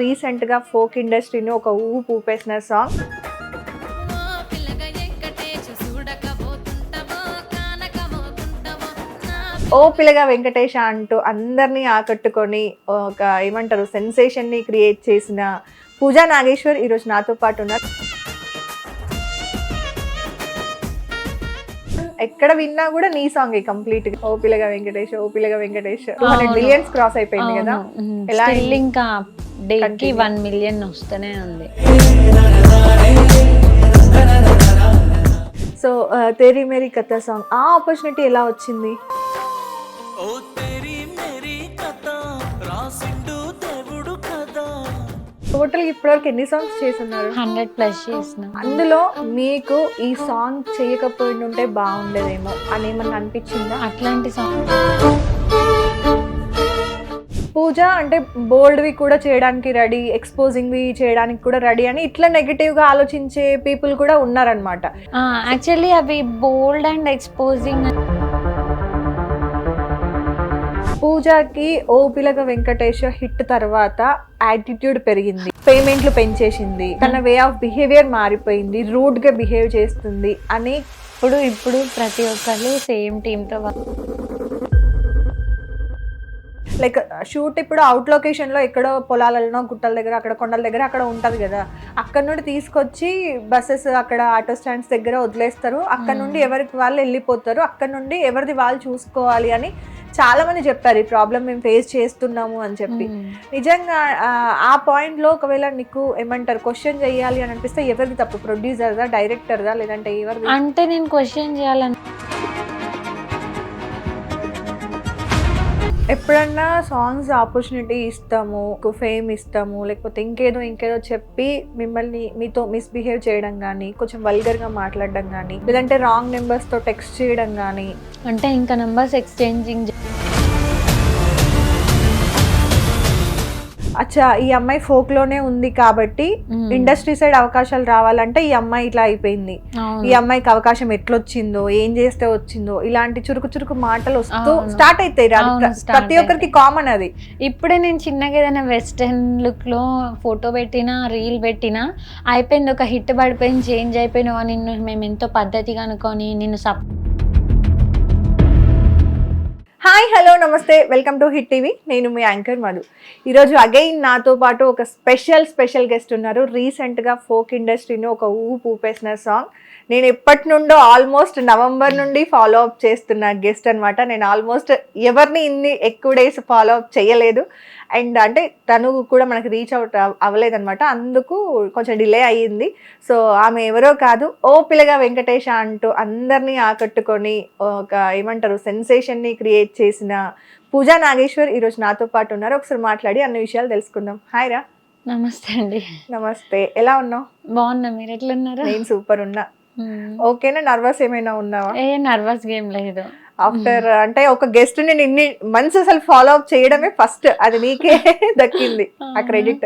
రీసెంట్గా ఫోక్ ఇండస్ట్రీని ఒక ఊపు ఊపేసిన సాంగ్. ఓ పిల్లగా వెంకటేష అంటూ అందరినీ ఆకట్టుకొని ఒక ఏమంటారు సెన్సేషన్ని క్రియేట్ చేసిన పూజా నాగేశ్వర్ ఈరోజు నాతో పాటు ఉన్నారు. ఎక్కడ విన్నా కూడా నీ సాంగ్ కంప్లీట్ గా ఓ పిల్లగా వెంకటేష్, ఓ పిల్లగా వెంకటేష్ 200 మిలియన్స్ క్రాస్ అయిపోయింది కదా. ఎలా ఇంకా డేకి 1 మిలియన్ వస్తూనే ఉంది. సో తేరీ మేరీ కథ సాంగ్ ఆ ఆపర్చునిటీ ఎలా వచ్చింది? టోటల్ ఇప్పటివరకు ఎన్ని సాంగ్స్ చేస్తున్నారు? 100+ చేసిన. అందులో మీకు ఈ సాంగ్ చేయకపోయింటే బాగుండేదేమో అని ఏమన్నా అనిపించిందా? అట్లాంటి సాంగ్ పూజ అంటే బోల్డ్వి కూడా చేయడానికి రెడీ, ఎక్స్పోజింగ్వి చేయడానికి కూడా రెడీ అని ఇట్లా నెగిటివ్గా ఆలోచించే పీపుల్ కూడా ఉన్నారనమాట. యాక్చువల్లీ అవి బోల్డ్ అండ్ ఎక్స్పోజింగ్. పూజకి ఓ పిల్లగా వెంకటేష్ హిట్ తర్వాత యాటిట్యూడ్ పెరిగింది, పేమెంట్లు పెంచేసింది, తన వే ఆఫ్ బిహేవియర్ మారిపోయింది, రూడ్ గా బిహేవ్ చేస్తుంది అని ఇప్పుడు ప్రతి ఒక్కరు సేమ్ టీంతో లైక్ షూట్ ఇప్పుడు అవుట్ లొకేషన్ లో ఎక్కడో పొలాలలో గుట్టల దగ్గర అక్కడ కొండల దగ్గర అక్కడ ఉంటది కదా, అక్కడ నుండి తీసుకొచ్చి బస్సెస్ అక్కడ ఆటో స్టాండ్స్ దగ్గర వదిలేస్తారు, అక్కడ నుండి ఎవరికి వాళ్ళు వెళ్ళిపోతారు, అక్కడ నుండి ఎవరిది వాళ్ళు చూసుకోవాలి అని చాలా మంది చెప్పారు. ఈ ప్రాబ్లం మేము ఫేస్ చేస్తున్నాము అని చెప్పి. నిజంగా ఆ పాయింట్ లో ఒకవేళ నీకు ఏమంటారు క్వశ్చన్ చేయాలి అని అనిపిస్తే ఎవరిది తప్పు? ప్రొడ్యూసర్దా, డైరెక్టర్దా, లేదంటే ఎవరిది? అంటే నేను క్వశ్చన్ చేయాలని ఎప్పుడన్నా సాంగ్స్ ఆపర్చునిటీ ఇస్తాము, ఫేమ్ ఇస్తాము, లేకపోతే ఇంకేదో చెప్పి మిమ్మల్ని మీతో మిస్బిహేవ్ చేయడం కానీ, కొంచెం వల్గర్గా మాట్లాడడం కానీ, లేదంటే రాంగ్ నెంబర్స్తో టెక్స్ట్ చేయడం కానీ, అంటే ఇంకా నెంబర్స్ ఎక్స్చేంజింగ్. అచ్చా ఈ అమ్మాయి ఫోక్ లోనే ఉంది కాబట్టి ఇండస్ట్రీ సైడ్ అవకాశాలు రావాలంటే ఈ అమ్మాయి ఇట్లా అయిపోయింది, ఈ అమ్మాయికి అవకాశం ఎట్లొచ్చిందో, ఏం చేస్తే వచ్చిందో, ఇలాంటి చురుకు మాటలు వస్తూ స్టార్ట్ అవుతాయి. ప్రతి ఒక్కరికి కామన్ అది. ఇప్పుడే నేను చిన్నగా ఏదైనా వెస్టర్న్ లుక్ లో ఫోటో పెట్టినా, రీల్ పెట్టినా అయిపోయింది, ఒక హిట్ పడిపోయింది, చేంజ్ అయిపోయినావా, నిన్ను మేము ఎంతో పద్ధతిగా అనుకొని నిన్ను హాయ్, హలో, నమస్తే, వెల్కమ్ టు హిట్ టీవీ. నేను మీ యాంకర్ మధు. ఈరోజు అగైన్ నాతో పాటు ఒక స్పెషల్ గెస్ట్ ఉన్నారు. రీసెంట్గా ఫోక్ ఇండస్ట్రీని ఒక ఊపు ఊపేసిన సాంగ్. నేను ఎప్పటి నుండో ఆల్మోస్ట్ నవంబర్ నుండి ఫాలో అప్ చేస్తున్న గెస్ట్ అనమాట. నేను ఆల్మోస్ట్ ఎవరిని ఇన్ని ఎక్కువ డేస్ ఫాలో అప్ చేయలేదు. అండ్ అంటే తను కూడా మనకి రీచ్ అవుట్ అవ్వలేదన్నమాట, అందుకు కొంచెం డిలే అయ్యింది. సో ఆమె ఎవరో కాదు, ఓ పిల్లగా వెంకటేష అంటూ అందరినీ ఆకట్టుకొని ఒక ఏమంటారు సెన్సేషన్ని క్రియేట్ చేసిన పూజా నాగేశ్వర్ ఈరోజు నాతో పాటు ఉన్నారు. ఒకసారి మాట్లాడి అన్ని విషయాలు తెలుసుకుందాం. హాయ్ రా. నమస్తే అండి. నమస్తే, ఎలా ఉన్నావు? బాగున్నా, మీరు ఎట్లా ఉన్నారు? నేను సూపర్ ఉన్నా. ఓకేనా? నర్వస్ ఏమైనా ఉన్నావా? నర్వస్ గేమ్ లేదు. ఆఫ్టర్ అంటే ఒక గెస్ట్ ని ఇన్ని మంత్స్ అసలు ఫాలో అప్ చేయడమే ఫస్ట్, అది నీకే దక్కింది ఆ క్రెడిట్.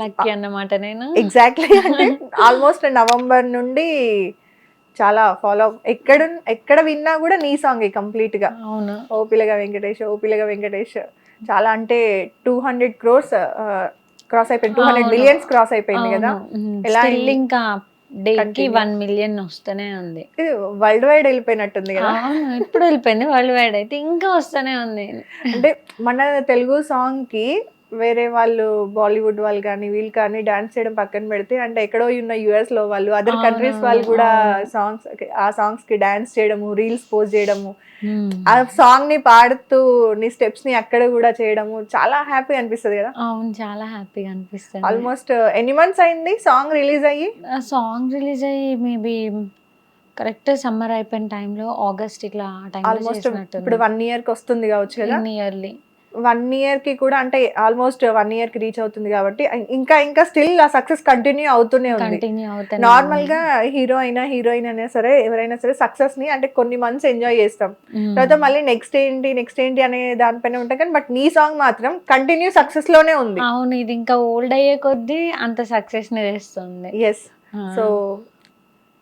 లక్కీ అన్నమాట నేను. ఎగ్జాక్ట్లీ. అంటే ఆల్మోస్ట్ నవంబర్ నుండి చాలా ఫాలో అప్, ఎక్కడ విన్నా కూడా నీ సాంగ్ కంప్లీట్ గా. అవును. ఓ పిల్లగా వెంకటేష్, ఓ పిల్లగా వెంకటేష్ చాలా అంటే 200 crores క్రాస్ అయిపోయింది, 200 మిలియన్స్ క్రాస్ అయిపోయింది కదా. ఎలా ఇంకా డేకి 1 మిలియన్ వస్తూనే ఉంది. వరల్డ్ వైడ్ వెళ్ళిపోయినట్టుంది కదా. ఇప్పుడు వెళ్ళిపోయింది వరల్డ్ వైడ్, అయితే ఇంకా వస్తూనే ఉంది. అంటే మన తెలుగు సాంగ్ కి వేరే వాళ్ళు బాలీవుడ్ వాళ్ళు కానీ వీళ్ళు కానీ డాన్స్ చేయడం పక్కన పెడితే, అంటే ఎక్కడో ఉన్న యుఎస్ లో వాళ్ళు, అదర్ కంట్రీస్ వాళ్ళు కూడా ఆ సాంగ్స్ కి డాన్స్ చేయడము, రీల్స్ పోస్ట్ చేయడము, ఆ సాంగ్ ని పాడుతూ నీ స్టెప్స్ ని అక్కడ కూడా చేయడము చాలా హ్యాపీ అనిపిస్తుంది కదా. అవును, చాలా హ్యాపీగా అనిపిస్తుంది. ఆల్మోస్ట్ ఎన్ని మంత్స్ అయింది సాంగ్ రిలీజ్ అయ్యి? మేబీ కరెక్ట్ సమ్మర్ అయిపోయిన టైంలో, ఆగస్ట్ ఇట్లా ఆల్మోస్ట్ ఇప్పుడు 1 year కి వస్తుంది కావచ్చు కదా. నియర్లీ 1 year కి కూడా, అంటే ఆల్మోస్ట్ 1 year కి రీచ్ అవుతుంది కాబట్టి ఇంకా స్టిల్ ఆ సక్సెస్ కంటిన్యూ అవుతూనే ఉంది. నార్మల్ గా హీరోయిన్ అయినా సరే ఎవరైనా సరే సక్సెస్ ని అంటే కొన్ని మంత్స్ ఎంజాయ్ చేస్తాం, తర్వాత మళ్ళీ నెక్స్ట్ ఏంటి అనే దానిపైన ఉంటాం. కానీ బట్ నీ సాంగ్ మాత్రం కంటిన్యూ సక్సెస్ లోనే ఉంది. అవును, ఇది ఇంకా ఓల్డ్ అయ్యే కొద్దీ అంత సక్సెస్ ని తెస్తుంది. ఎస్. సో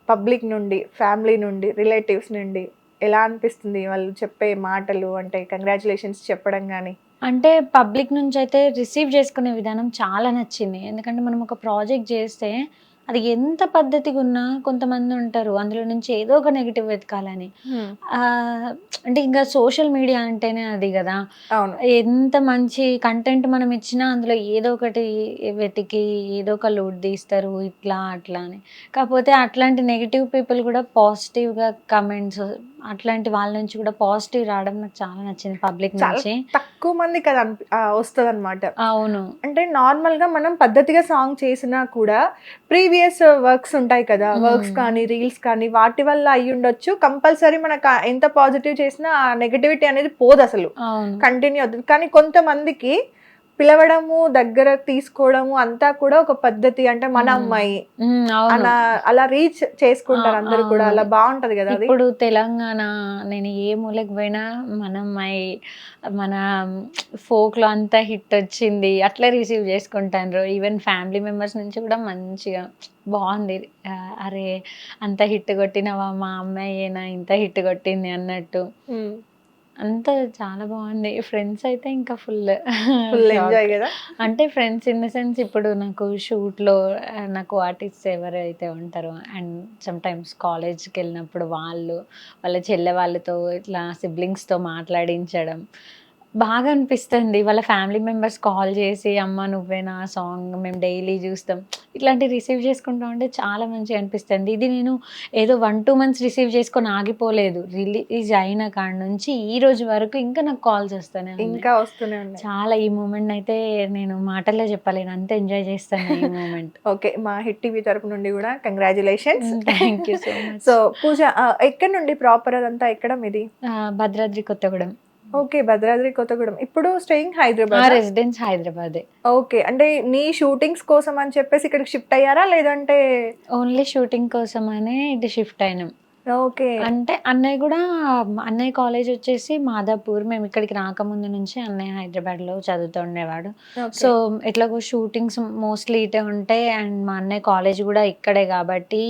పబ్లిక్ నుండి, ఫ్యామిలీ నుండి, రిలేటివ్స్ నుండి ఎలా అనిపిస్తుంది వాళ్ళు చెప్పే మాటలు? అంటే కంగ్రాచులేషన్స్ చెప్పడం కానీ అంటే పబ్లిక్ నుంచి అయితే రిసీవ్ చేసుకునే విధానం చాలా నచ్చింది. ఎందుకంటే మనం ఒక ప్రాజెక్ట్ చేస్తే అది ఎంత పద్ధతిగా ఉన్నా కొంతమంది ఉంటారు అందులో నుంచి ఏదో ఒక నెగెటివ్ వెతకాలని. అంటే ఇంకా సోషల్ మీడియా అంటేనే అది కదా. అవును. ఎంత మంచి కంటెంట్ మనం ఇచ్చినా అందులో ఏదో ఒకటి వెతికి ఏదో ఒక లోడ్ తీస్తారు ఇట్లా అట్లా అని. కాకపోతే అట్లాంటి నెగటివ్ పీపుల్ కూడా పాజిటివ్గా కమెంట్స్ అట్లాంటి వాళ్ళ నుంచి కూడా పాజిటివ్ రావడం నాకు చాలా నచ్చింది పబ్లిక్ చాలా నుంచి. తక్కువ మందికి అది వస్తుంది అనమాట. అవును. అంటే నార్మల్ గా మనం పద్ధతిగా సాంగ్ చేసినా కూడా ప్రీవియస్ వర్క్స్ ఉంటాయి కదా, వర్క్స్ కానీ రీల్స్ కానీ వాటి వల్ల అయ్యి ఉండొచ్చు. కంపల్సరీ మనకు ఎంత పాజిటివ్ చేసినా ఆ నెగటివిటీ అనేది పోదు, అసలు అవును. కంటిన్యూ అవుతుంది. కానీ కొంతమందికి పిలవడము, దగ్గర తీసుకోవడము అంతా కూడా ఒక పద్ధతి. అంటే మన అమ్మాయి అవును. అలా అలా రీచ్ చేసుకుంటారు అందరు కూడా. అలా బాగుంటది కదా అది. ఇప్పుడు తెలంగాణ నేను ఏ మూలకు పోయినా మన అమ్మాయి మన ఫోక్ లో అంతా హిట్ వచ్చింది అట్లా రిసీవ్ చేసుకుంటారు. ఈవెన్ ఫ్యామిలీ మెంబర్స్ నుంచి కూడా మంచిగా బాగుంది. అరే అంత హిట్ కొట్టినవా మా అమ్మాయేనా ఇంత హిట్ కొట్టింది అన్నట్టు అంతా చాలా బాగుంది. ఫ్రెండ్స్ అయితే ఇంకా ఫుల్ ఎంజాయ్ కదా. అంటే ఫ్రెండ్స్ ఇన్ ద సెన్స్ ఇప్పుడు నాకు షూట్లో నాకు ఆర్టిస్ట్ ఎవరైతే ఉంటారో అండ్ సమ్ టైమ్స్ కాలేజ్కి వెళ్ళినప్పుడు వాళ్ళ చెల్లె వాళ్ళతో ఇట్లా సిబ్లింగ్స్తో మాట్లాడించడం బాగా అనిపిస్తుంది. వాళ్ళ ఫ్యామిలీ మెంబర్స్ కాల్ చేసి అమ్మ నువ్వేనా సాంగ్ మేము డైలీ చూస్తాం ఇట్లాంటి రిసీవ్ చేసుకుంటా ఉంటే చాలా మంచిగా అనిపిస్తుంది. ఇది నేను ఏదో 1-2 months రిసీవ్ చేసుకొని ఆగిపోలేదు. రిలీజ్ అయిన కాడ నుంచి ఈ రోజు వరకు ఇంకా నాకు కాల్స్ వస్తూనే ఇంకా వస్తూనే ఉన్నాయి. చాలా ఈ మూమెంట్ అయితే నేను మాటల్లో చెప్పలేను, అంత ఎంజాయ్ చేస్తాను ఈ మూమెంట్. ఓకే, మా హిట్ టీవీ తరపు నుండి కూడా congratulations. Thank you so much. So Pooja ఎక్కడ నుండి ప్రాపర్ అదంతా ఎక్కడ మీది? భద్రాద్రి కొత్తగూడెం. ఓకే, భద్రాద్రి కొత్తగూడెం. ఇప్పుడు స్టేయింగ్ హైదరాబాద్? రెసిడెన్స్ హైదరాబాదే. ఓకే, అంటే నీ షూటింగ్స్ కోసం అని చెప్పేసి ఇక్కడికి షిఫ్ట్ అయ్యారా లేదంటే? ఓన్లీ షూటింగ్ కోసం అనే ఇది షిఫ్ట్ అయినాం. ఓకే. అంటే అన్నయ్య కాలేజ్ వచ్చేసి మాదాపూర్. మేము ఇక్కడికి రాకముందు నుంచి అన్నయ్య హైదరాబాద్లో చదువుతూ ఉండేవాడు. సో ఎట్లాగో షూటింగ్స్ మోస్ట్లీ ఇటే ఉంటాయి అండ్ మా అన్నయ్య కాలేజ్ కూడా ఇక్కడే కాబట్టి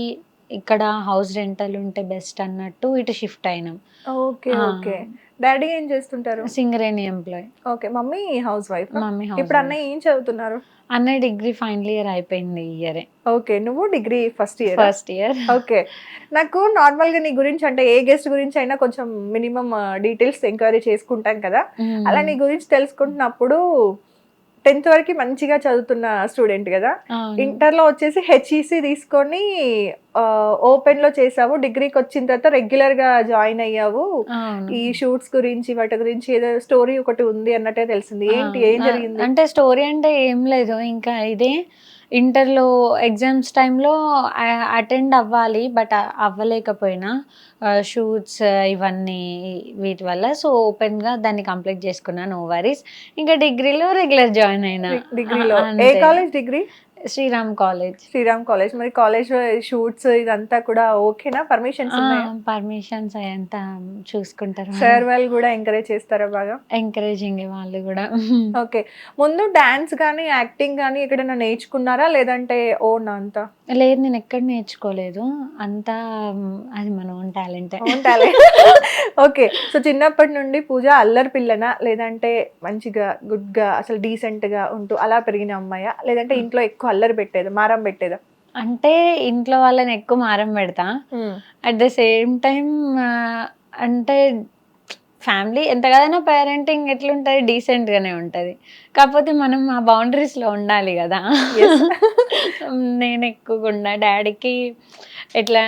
ఇక్కడ హౌస్ రెంటల్ ఉంటే బెస్ట్ అన్నట్టు ఇటు షిఫ్ట్ అయినాం. Okay okay. డాడీ ఏం చేస్తుంటారు? Singareni employee. Okay, mummy housewife. Mummy ఇప్పుడు అన్నయ్య ఏం చదువుతున్నారు? అన్నయ్య డిగ్రీ ఫైనల్ ఇయర్ అయిపోయింది ఈ ఇయరే. ఓకే, నువ్వు డిగ్రీ ఫస్ట్ ఇయర్. ఓకే, నాకు నార్మల్ గా నీ గురించి అంటే ఏ గెస్ట్ గురించి అయినా కొంచెం మినిమం డీటెయిల్స్ ఎంక్వైరీ చేసుకుంటాం కదా, అలా నీ గురించి తెలుసుకుంటున్నప్పుడు 10th వరకు మంచిగా చదువుతున్న స్టూడెంట్ కదా, ఇంటర్ లో వచ్చేసి హెచ్ఈసి తీసుకొని ఓపెన్ లో చేసావు, డిగ్రీకి వచ్చిన తర్వాత రెగ్యులర్ గా జాయిన్ అయ్యావు. ఈ షూట్స్ గురించి వాటి గురించి ఏదో స్టోరీ ఒకటి ఉంది అన్నట్టే తెలిసింది. ఏంటి, ఏం జరిగింది? అంటే స్టోరీ అంటే ఏం లేదు, ఇంకా ఇదే ఇంటర్లో ఎగ్జామ్స్ టైంలో అటెండ్ అవ్వాలి బట్ అవ్వలేకపోయినా షూట్స్ ఇవన్నీ వీటి వల్ల. సో ఓపెన్గా దాన్ని కంప్లీట్ చేసుకున్నాను, నో వరీస్. ఇంకా డిగ్రీలో రెగ్యులర్ జాయిన్ అయినా. డిగ్రీలో ఏ కాలేజ్? డిగ్రీ శ్రీరామ్ కాలేజ్. మరి కాలేజ్ షూట్స్ ఇదంతా కూడా ఓకేనా? పర్మిషన్స్ అదంతా చూసుకుంటారు. సార్ వాళ్ళు కూడా ఎంకరేజ్ చేస్తారా? బాగా ఎంకరేజింగ్ వాళ్ళు కూడా. ఓకే, ముందు డాన్స్ కానీ యాక్టింగ్ కానీ ఎక్కడైనా నేర్చుకున్నారా లేదంటే ఓన్ అంతా? లేదు, నేను ఎక్కడ నేర్చుకోలేదు, అంతా అది మన ఓన్ టాలెంట్. ఓకే, సో చిన్నప్పటి నుండి పూజ అల్లరి పిల్లనా లేదంటే మంచిగా గుడ్ గా అసలు డీసెంట్ గా ఉంటూ అలా పెరిగిన అమ్మాయా లేదంటే ఇంట్లో ఎక్కువ అల్లరి పెట్టేదా, మారం పెట్టేదా? అంటే ఇంట్లో వాళ్ళని ఎక్కువ మారం పెడతా, అట్ ద సేమ్ టైం అంటే ఫ్యామిలీ ఎంత కదైనా పేరెంటింగ్ ఎట్లుంటుంది, డీసెంట్గానే ఉంటుంది. కాకపోతే మనం ఆ బౌండరీస్లో ఉండాలి కదా. నేను ఎక్కువగా డాడీకి ఎట్లా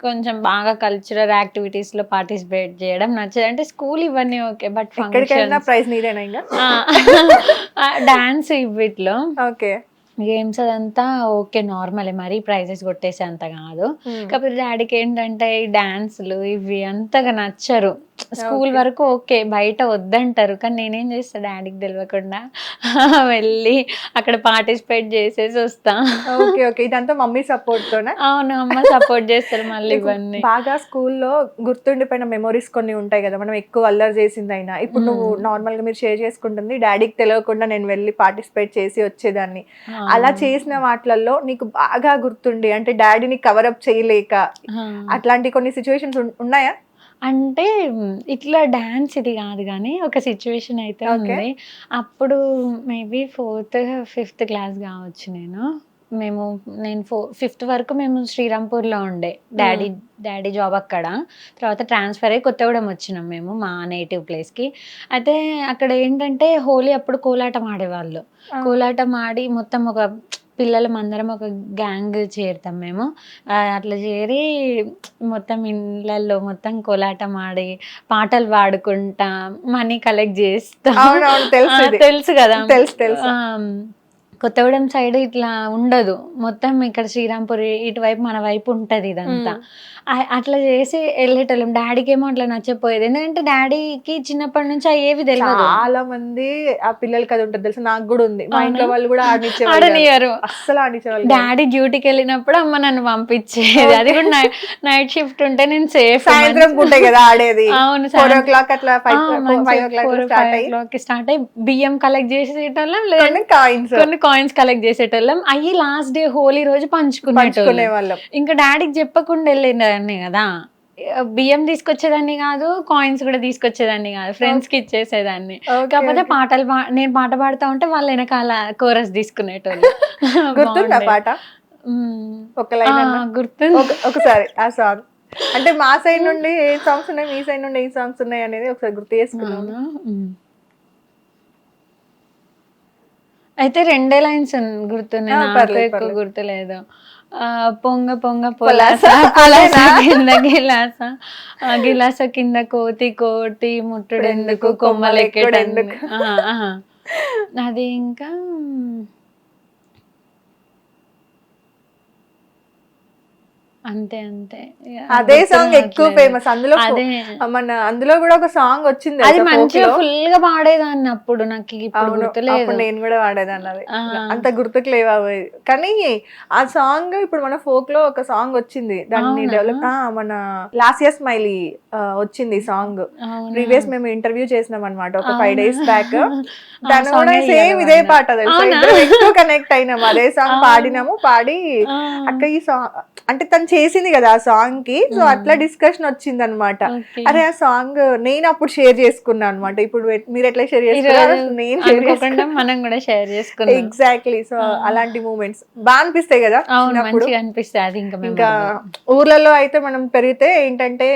కొంచెం బాగా కల్చరల్ యాక్టివిటీస్లో పార్టిసిపేట్ చేయడం నచ్చదు. అంటే స్కూల్ ఇవన్నీ ఓకే, బట్ ప్రైజ్ నీదేనా ఇంకా? డాన్స్ వీటిలో ఓకే, గేమ్స్ అదంతా ఓకే నార్మలే, మరీ ప్రైజెస్ కొట్టేసే అంత కాదు. కాకపోతే డాడీకి ఏంటంటే ఈ డాన్సులు ఇవి అంతగా నచ్చరు. స్కూల్ వరకు ఓకే, బయట వద్దంటారు, కానీ నేనేం చేస్తా డాడీకి తెలియకుండా వెళ్ళి అక్కడ పార్టిసిపేట్ చేసేసి వస్తా. ఓకే ఓకే, ఇదంతా మమ్మీ సపోర్ట్ తోనే? అవును, అమ్మ సపోర్ట్ చేస్తారు. మళ్ళీ ఇవన్నీ బాగా స్కూల్లో గుర్తుండిపోయిన మెమోరీస్ కొన్ని ఉంటాయి కదా, మనం ఎక్కువ అల్లరి చేసింది అయినా. ఇప్పుడు నువ్వు నార్మల్ గా మీరు షేర్ చేసుకుంటుంది డాడీకి తెలియకుండా నేను వెళ్ళి పార్టిసిపేట్ చేసి వచ్చేదాన్ని. అలా చేసిన వాటిల్లో నీకు బాగా గుర్తుండి అంటే డాడీని కవరప్ చేయలేక అట్లాంటి కొన్ని సిచ్యువేషన్స్ ఉన్నాయా? అంటే ఇట్లా డాన్స్ ఇది కాదు కానీ ఒక సిచ్యువేషన్ అయితే Okay. ఉంది. అప్పుడు మేబీ 4th, 5th క్లాస్ కావచ్చు నేను 5th వరకు మేము శ్రీరాంపూర్లో ఉండే. డాడీ జాబ్ అక్కడ. తర్వాత ట్రాన్స్ఫర్ అయ్యి కొత్తగూడెం వచ్చినాం మేము మా నేటివ్ ప్లేస్కి. అయితే అక్కడ ఏంటంటే హోలీ అప్పుడు కోలాటం ఆడేవాళ్ళు. కోలాటం ఆడి మొత్తం ఒక పిల్లలం అందరం ఒక గ్యాంగ్ చేరుతాం మేము. అట్లా చేరి మొత్తం ఇళ్ళల్లో మొత్తం కోలాటం ఆడి పాటలు పాడుకుంటా మనీ కలెక్ట్ చేస్తాం. అవునవును, తెలుసు ఇది. తెలుసు కదా. తెలుసు. కొత్తగూడెం సైడ్ ఇట్లా ఉండదు, మొత్తం ఇక్కడ శ్రీరాంపూర్ ఇటువైపు మన వైపు ఉంటది ఇదంతా. అట్లా చేసి వెళ్ళేటోళ్ళం. డాడీకి ఏమో అట్లా నచ్చపోయేది, ఎందుకంటే డాడీకి చిన్నప్పటి నుంచి ఏవి తెలియదు. చాలా మంది ఆ పిల్లలకి అది ఉంటుంది తెలుసు, నాకు కూడా ఉంది. మా ఇంట్లో వాళ్ళు కూడా ఆడనియరు, అస్సలు ఆడించేవాళ్ళు. డాడీ డ్యూటీకి వెళ్ళినప్పుడు అమ్మ నన్ను పంపించేది. అది కూడా నైట్ షిఫ్ట్ ఉంటే నేను సేఫ్. సాయంత్రం పూటే కదా ఆడేది. అవును, 4 o'clock అట్లా 5 o'clock స్టార్ట్ అయ్యి బియ్యం కలెక్ట్ చేసేటోళ్ళం, లేదంటే కొన్ని కాయిన్స్ కలెక్ట్ చేసేటోళ్ళం. అయ్యి లాస్ట్ డే హోలీ రోజు పంచుకునే వాళ్ళం. ఇంకా డాడీకి చెప్పకుండా వెళ్ళేదాన్ని కదా. బియ్యం తీసుకొచ్చేదాన్ని కాదు, కాయిన్స్ కూడా తీసుకొచ్చేదాన్ని కాదు, ఫ్రెండ్స్ కి ఇచ్చేసేదాన్ని. కాకపోతే నేను పాట పాడుతా ఉంటే వాళ్ళు వెనకాల కోరస్ తీసుకునేటోళ్ళు. గుర్తుందా పాట? ఒక లైన్ గుర్తుంది ఒకసారి ఆ సాంగ్. అంటే మా సైడ్ నుండి ఏ సాంగ్స్ ఉన్నాయి, మీ సైడ్ నుండి ఏ సాంగ్స్ ఉన్నాయి అనేది ఒకసారి గుర్తు చేసుకున్నాను. అయితే 2 లైన్స్ గుర్తున్నాయి, నాకు ఎక్కువ గుర్తులేదు. పొంగ పొంగ పొలాస కింద గిలాస, గిలాస కింద కోతి కోటి ముట్టుడెందుకు కొమ్మలెక్కడెందుకు. అది ఇంకా అంతే. అదే సాంగ్ ఎక్కువ ఫేమస్. అందులో కూడా ఒక సాంగ్ వచ్చింది, అది మంచిగా ఫుల్ గా పాడేదాన్ని అప్పుడు. నాకు ఇప్పుడు గుర్తులేదు, నేను కూడా పాడేదాన్ని. అది అంత గుర్తుకు లేవు అవి. కానీ ఆ సాంగ్ ఇప్పుడు మన ఫోక్ లో ఒక సాంగ్ వచ్చింది, దాన్ని డెవలప్ మన లాస్య స్మైలీ వచ్చింది సాంగ్. ప్రీవియస్ మేము ఇంటర్వ్యూ చేసినాం అనమాట ఒక 5 days బ్యాక్. తను కూడా సేమ్ ఇదే పాట తెలుసు, కనెక్ట్ అయినాము. అదే సాంగ్ పాడినాము. పాడి అక్క ఈ సాంగ్ అంటే తను చేసింది కదా ఆ సాంగ్ కి, సో అట్లా డిస్కషన్ వచ్చింది అనమాట. అరే ఆ సాంగ్ నేను అప్పుడు షేర్ చేసుకున్నాను అనమాట. ఇప్పుడు మీరు ఎట్లా షేర్ చేసుకున్నారు, నేను మనం కూడా షేర్ చేసుకున్నాం. ఎగ్జాక్ట్లీ. సో అలాంటి మూమెంట్స్ బాగా అనిపిస్తాయి కదా. అనిపిస్తాయి. ఇంకా ఊర్లలో అయితే మనం పెరిగితే ఏంటంటే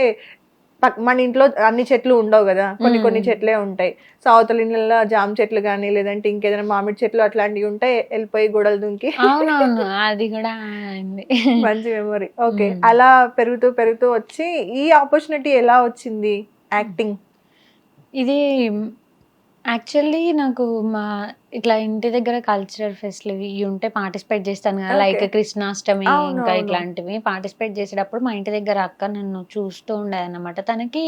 మన ఇంట్లో అన్ని చెట్లు ఉండవు కదా, కొన్ని చెట్లే ఉంటాయి. సో అవతల ఇళ్ళల్లో జామ చెట్లు కానీ లేదంటే ఇంకేదైనా మామిడి చెట్లు అట్లాంటివి ఉంటాయి, వెళ్ళిపోయి గోడలు దుంకి. అది కూడా మంచి మెమొరీ. ఓకే, అలా పెరుగుతూ వచ్చి ఈ ఆపర్చునిటీ ఎలా వచ్చింది యాక్టింగ్? ఇది యాక్చువల్లీ నాకు ఇట్లా ఇంటి దగ్గర కల్చరల్ ఫెస్ట్లు ఇవి ఉంటే పార్టిసిపేట్ చేస్తాను కదా, లైక్ కృష్ణాష్టమి ఇంకా ఇట్లాంటివి పార్టిసిపేట్ చేసేటప్పుడు మా ఇంటి దగ్గర అక్క నన్ను చూస్తూ ఉండేది అన్నమాట. తనకి